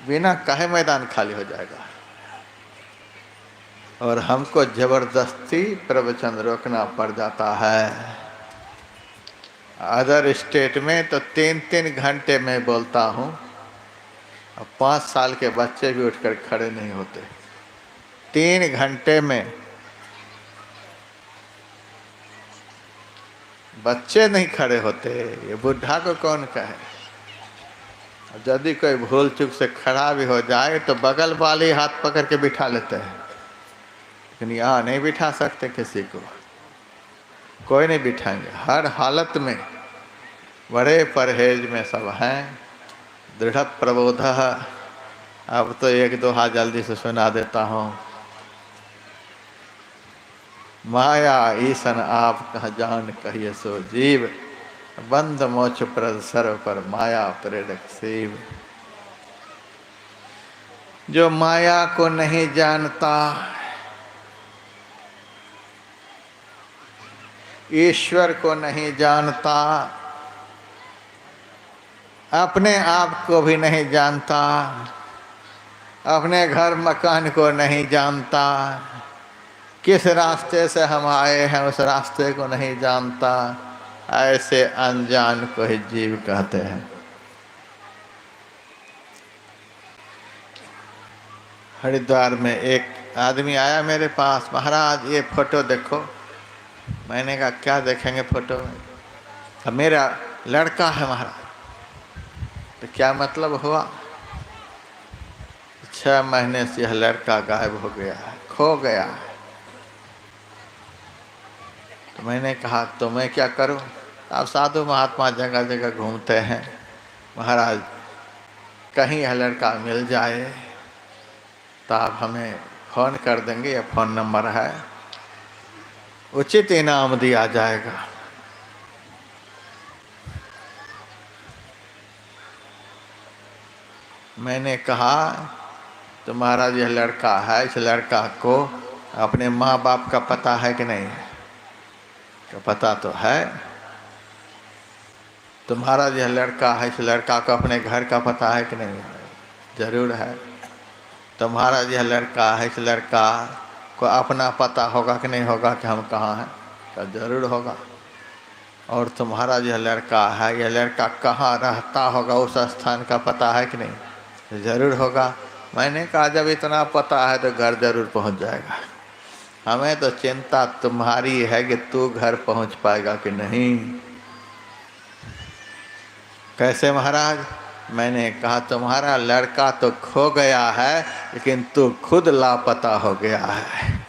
बिना कहे मैदान खाली हो जाएगा। और हमको जबरदस्ती प्रवचन रोकना पड़ जाता है। अदर स्टेट में तो 3-3 घंटे में बोलता हूँ, 5 साल के बच्चे भी उठकर खड़े नहीं होते। 3 घंटे में बच्चे नहीं खड़े होते, ये बुढ़ा को कौन कहे। यदि कोई भूल चूक से खड़ा भी हो जाए तो बगल वाले हाथ पकड़ के बिठा लेते हैं, लेकिन यहाँ नहीं बिठा सकते किसी को, कोई नहीं बिठाएंगे। हर हालत में बड़े परहेज में सब हैं। दृढ़ प्रबोध। अब तो एक दो हाथ जल्दी से सुना देता हूँ। माया ईसन आप कह जान कहिए सो जीव, बंद मोक्ष प्रद सर्व पर माया प्रेरक शिव। जो माया को नहीं जानता, ईश्वर को नहीं जानता, अपने आप को भी नहीं जानता, अपने घर मकान को नहीं जानता, किस रास्ते से हम आए हैं उस रास्ते को नहीं जानता, ऐसे अनजान को ही जीव कहते हैं। हरिद्वार में एक आदमी आया मेरे पास, महाराज ये फोटो देखो। मैंने कहा क्या देखेंगे फोटो में? तो मेरा लड़का है महाराज। तो क्या मतलब हुआ? 6 महीने से यह लड़का गायब हो गया है, खो गया है। तो मैंने कहा तो मैं क्या करूं? आप साधु महात्मा जगह जगह घूमते हैं, महाराज कहीं यह लड़का मिल जाए तो आप हमें फ़ोन कर देंगे, या फ़ोन नंबर है, उचित इनाम दिया जाएगा। मैंने कहा तो महाराज यह लड़का है, इस लड़का को अपने माँ बाप का पता है कि नहीं? तो पता तो है। तो महाराज यह लड़का है, इस लड़का को अपने घर का पता है कि नहीं? जरूर है। तो महाराज यह लड़का है, इस लड़का को अपना पता होगा कि नहीं होगा कि हम कहाँ हैं? तो जरूर होगा। और तो महाराज यह लड़का है, यह लड़का कहाँ रहता होगा उस स्थान का पता है कि नहीं? तो जरूर होगा। मैंने कहा जब इतना पता है तो घर जरूर पहुंच जाएगा। हमें तो चिंता तुम्हारी है कि तू घर पहुंच पाएगा कि नहीं। कैसे महाराज? मैंने कहा तुम्हारा लड़का तो खो गया है, लेकिन तू खुद लापता हो गया है।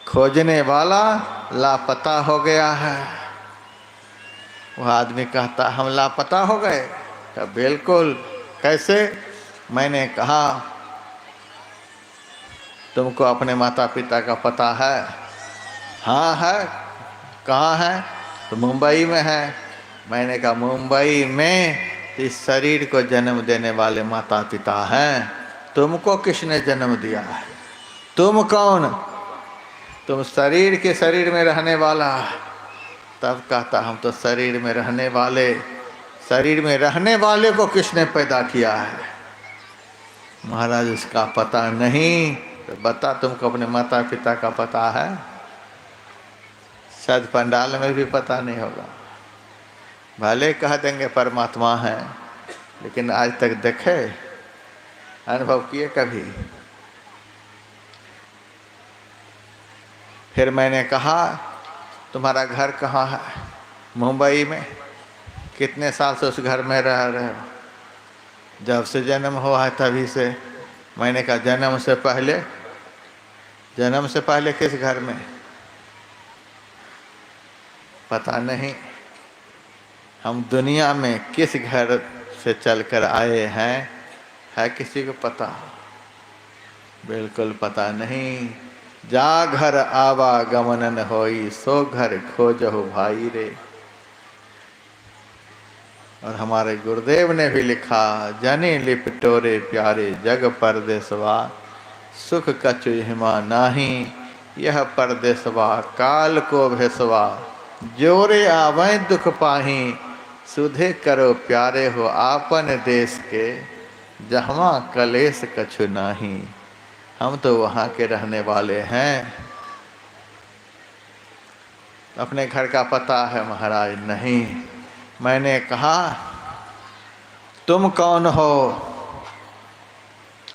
खोजने वाला लापता हो गया है। वह आदमी कहता हम लापता हो गए? तो बिल्कुल। कैसे? मैंने कहा तुमको अपने माता पिता का पता है? हाँ है। कहाँ है? तो मुंबई में है। मैंने कहा मुंबई में इस शरीर को जन्म देने वाले माता पिता हैं, तुमको किसने जन्म दिया है? तुम कौन? तुम शरीर के शरीर में रहने वाला। तब कहता हम तो शरीर में रहने वाले, शरीर में रहने वाले को किसने पैदा किया है? महाराज उसका पता नहीं। तो बता तुमको अपने माता पिता का पता है? शायद पंडाल में भी पता नहीं होगा। भले कह देंगे परमात्मा है, लेकिन आज तक देखे, अनुभव किए कभी? फिर मैंने कहा तुम्हारा घर कहाँ है? मुंबई में। कितने साल से उस घर में रह रहे हो? जब से जन्म हुआ है तभी से। मैंने कहा जन्म से पहले? जन्म से पहले किस घर में? पता नहीं। हम दुनिया में किस घर से चलकर आए हैं, है किसी को पता? बिल्कुल पता नहीं। जा घर आवागमन होई, सो घर खोजहु भाई रे। और हमारे गुरुदेव ने भी लिखा, जनी लिपटोरे प्यारे जग परदेसवा, सुख कछु हिमा नाही, यह परदेसवा काल को भेसवा, जोरे आवे दुख पाही, सुधे करो प्यारे हो आपन देश के, जहाँ कलेश कछु नाही। हम तो वहाँ के रहने वाले हैं। अपने घर का पता है महाराज? नहीं। मैंने कहा तुम कौन हो?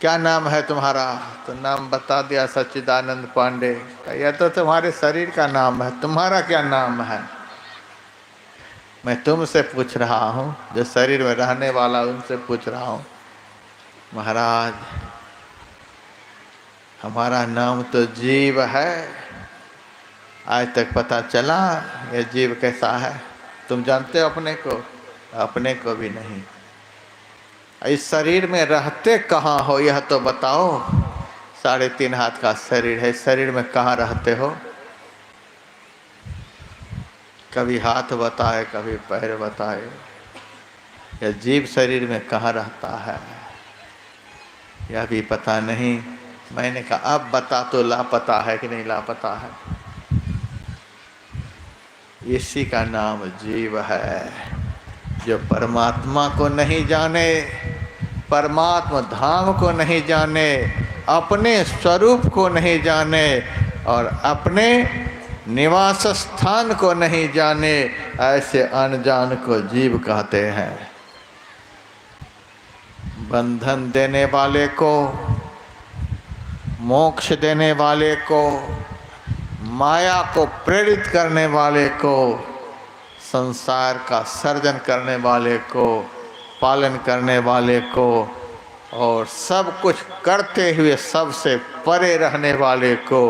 क्या नाम है तुम्हारा? तो नाम बता दिया, सच्चिदानंद पांडे। यह तो तुम्हारे शरीर का नाम है, तुम्हारा क्या नाम है? मैं तुमसे पूछ रहा हूँ, जो शरीर में रहने वाला उनसे पूछ रहा हूँ, महाराज हमारा नाम तो जीव है, आज तक पता चला ये जीव कैसा है? तुम जानते हो अपने को? अपने को भी नहीं। इस शरीर में रहते कहाँ हो यह तो बताओ। 3.5 हाथ का शरीर है, शरीर में कहाँ रहते हो? कभी हाथ बताए, कभी पैर बताए, यह जीव शरीर में कहाँ रहता है यह भी पता नहीं। मैंने कहा अब बता तो लापता है कि नहीं लापता है? इसी का नाम जीव है, जो परमात्मा को नहीं जाने, परमात्मा धाम को नहीं जाने, अपने स्वरूप को नहीं जाने और अपने निवास स्थान को नहीं जाने, ऐसे अनजान को जीव कहते हैं। बंधन देने वाले को, मोक्ष देने वाले को, माया को प्रेरित करने वाले को, संसार का सर्जन करने वाले को, पालन करने वाले को और सब कुछ करते हुए सबसे परे रहने वाले को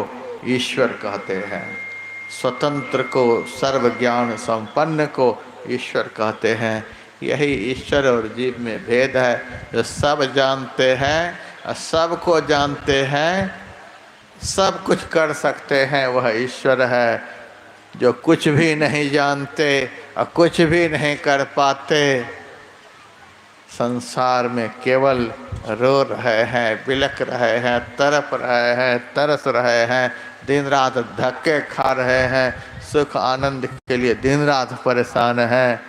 ईश्वर कहते हैं। स्वतंत्र को, सर्व ज्ञान संपन्न को ईश्वर कहते हैं। यही ईश्वर और जीव में भेद है। जो सब जानते हैं, सबको जानते हैं, सब कुछ कर सकते हैं, वह ईश्वर है। जो कुछ भी नहीं जानते और कुछ भी नहीं कर पाते, संसार में केवल रो रहे हैं, बिलख रहे हैं, तड़प रहे हैं, तरस रहे हैं, दिन रात धक्के खा रहे हैं, सुख आनंद के लिए दिन रात परेशान हैं,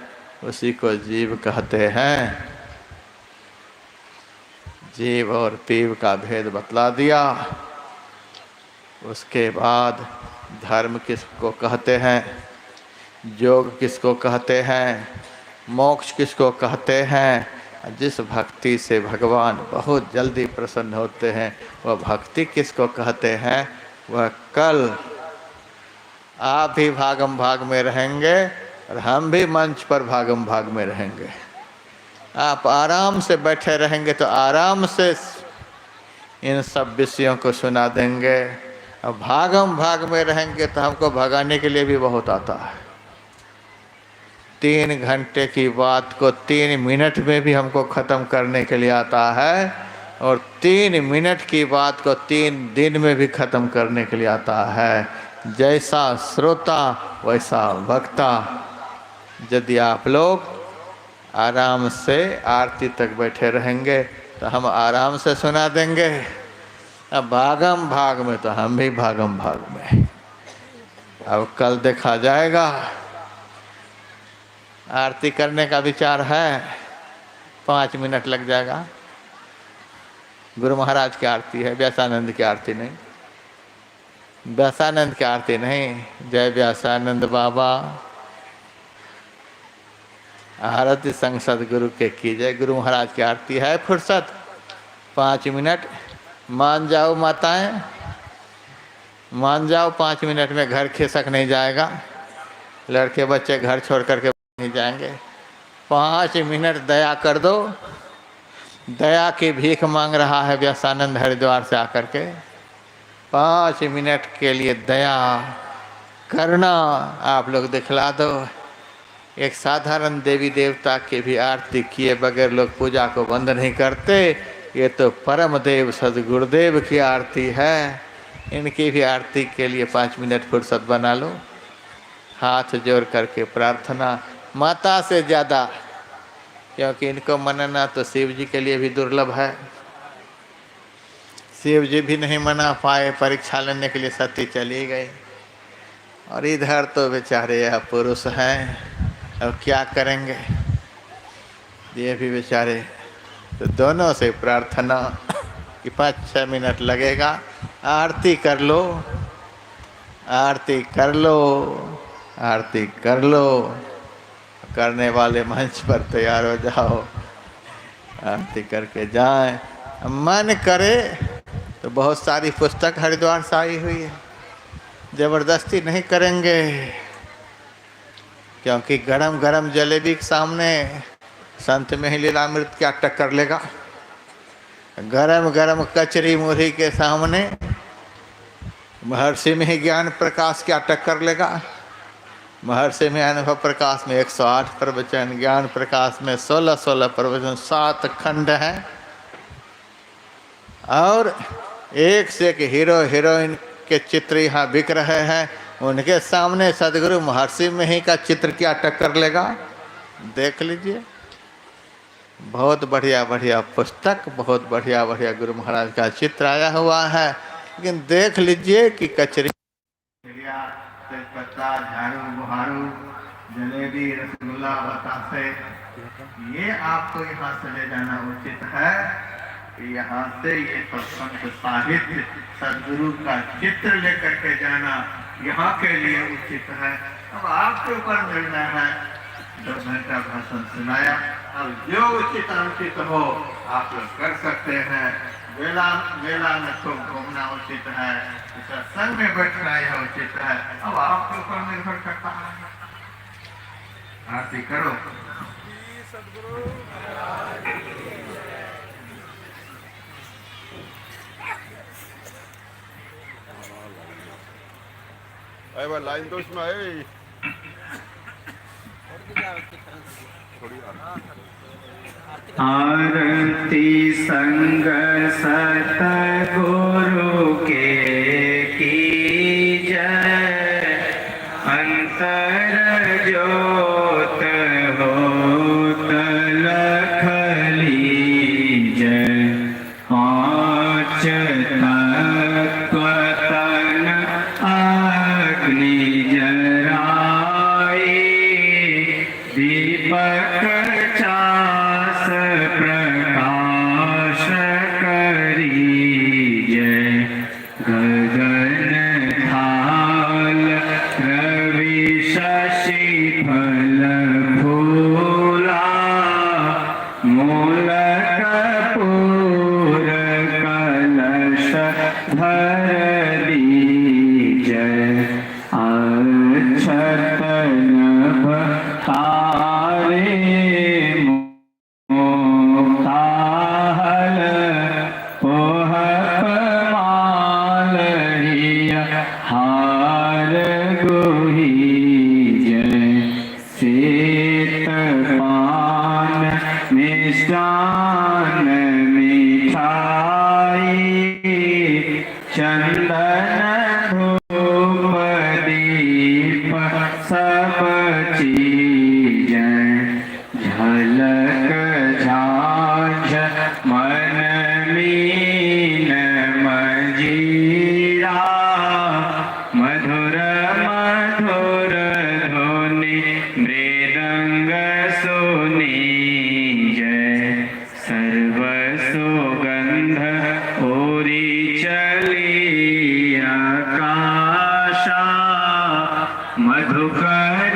उसी को जीव कहते हैं। जीव और पीव का भेद बतला दिया। उसके बाद धर्म किसको कहते हैं, योग किसको कहते हैं, मोक्ष किसको कहते हैं। जिस भक्ति से भगवान बहुत जल्दी प्रसन्न होते हैं, वह भक्ति किसको कहते हैं। वह कल आप भी भागम भाग में रहेंगे और हम भी मंच पर भागम भाग में रहेंगे। आप आराम से बैठे रहेंगे तो आराम से इन सब विषयों को सुना देंगे, और भागम भाग में रहेंगे तो हमको भगाने के लिए भी बहुत आता है। 3 घंटे की बात को 3 मिनट में भी हमको ख़त्म करने के लिए आता है, और 3 मिनट की बात को 3 दिन में भी ख़त्म करने के लिए आता है। जैसा श्रोता वैसा वक्ता। यदि आप लोग आराम से आरती तक बैठे रहेंगे तो हम आराम से सुना देंगे। अब भागम भाग में तो हम भी भागम भाग में। अब कल देखा जाएगा। आरती करने का विचार है, 5 मिनट लग जाएगा। गुरु महाराज की आरती है, व्यासानंद की आरती नहीं। व्यासानंद की आरती नहीं। जय व्यासानंद बाबा, आरती संग सदगुरु के कीजिए। गुरु महाराज की आरती है, फुर्सत 5 मिनट। मान जाओ माताएं, मान जाओ, 5 मिनट में घर खिसक नहीं जाएगा। लड़के बच्चे घर छोड़ करके नहीं जाएंगे। 5 मिनट दया कर दो। दया की भीख मांग रहा है व्यासानंद हरिद्वार से आकर के। 5 मिनट के लिए दया करना आप लोग दिखला दो। एक साधारण देवी देवता की भी आरती किए बगैर लोग पूजा को बंद नहीं करते। ये तो परम देव सदगुरुदेव की आरती है। इनकी भी आरती के लिए 5 मिनट फुर्सत बना लो। हाथ जोड़ करके प्रार्थना, माता से ज़्यादा, क्योंकि इनको मनना तो शिव जी के लिए भी दुर्लभ है। शिव जी भी नहीं मना पाए, परीक्षा लेने के लिए सती चली गई। और इधर तो बेचारे यह पुरुष हैं, अब क्या करेंगे ये भी बेचारे। तो दोनों से प्रार्थना कि 5-6 मिनट लगेगा। आरती कर लो, आरती कर लो, आरती कर लो। करने वाले मंच पर तैयार हो जाओ, आरती करके जाएं। मन करे तो बहुत सारी पुस्तक हरिद्वार से आई हुई है, जबरदस्ती नहीं करेंगे। क्योंकि गरम गरम जलेबी के सामने संत में ही लीलामृत क्या टक्कर लेगा। गरम गरम कचरी मुरही के सामने महर्षि में ही ज्ञान प्रकाश क्या टक्कर लेगा। महर्षि में अनुभव प्रकाश में 108 प्रवचन, ज्ञान प्रकाश में 16-16 प्रवचन, 7 खंड हैं। और एक से एक हीरो हीरोइन के चित्र यहाँ बिक रहे हैं। उनके सामने सदगुरु महर्षि में ही का चित्र क्या टक्कर लेगा। देख लीजिए, बहुत बढ़िया बढ़िया पुस्तक, बहुत बढ़िया बढ़िया गुरु महाराज का चित्र आया हुआ है। लेकिन देख लीजिए कि कचरी, तेजपत्ता, झाड़ू बुहारू, जलेबी, रसगुल्ला, बतासे, ये आपको यहाँ से ले जाना उचित है। यहाँ से ये संत साहित्य सदगुरु का चित्र लेकर के जाना यहाँ के लिए उचित है। अब आपके ऊपर निर्णय है। 2 घंटा भाषण सुनाया, अब जो उचित अनुचित हो आप लोग कर सकते हैं। मेला में तो घूमना उचित है, संग में बैठना यह उचित है। अब आपके ऊपर निर्भर करता है। आरती करो। अरे लाइन तो इसमें है आरती संग सतगुरु के कीजय, अंतर ज्योत होत लख लीजय। पाँच तत्व तन अग्नि जराए, दीपक चास प्रकाश करीजय। गगन थाल रवि शशि फल फूला, मूल कपूर कलश धर दीजय। अक्षत नभ तारे मुक्ताहल, पोहप मालहिया हार गुहीजय। शीत पान मिष्टान मिठाई, चंदन धूप दीप सब चीजें। झलक झांझ मन मीन मजीरा, मधुर मधुर ध्वनि मृदंग सुनीजय। सर्व सुगंध ओरी चली आकाशा, मधुकर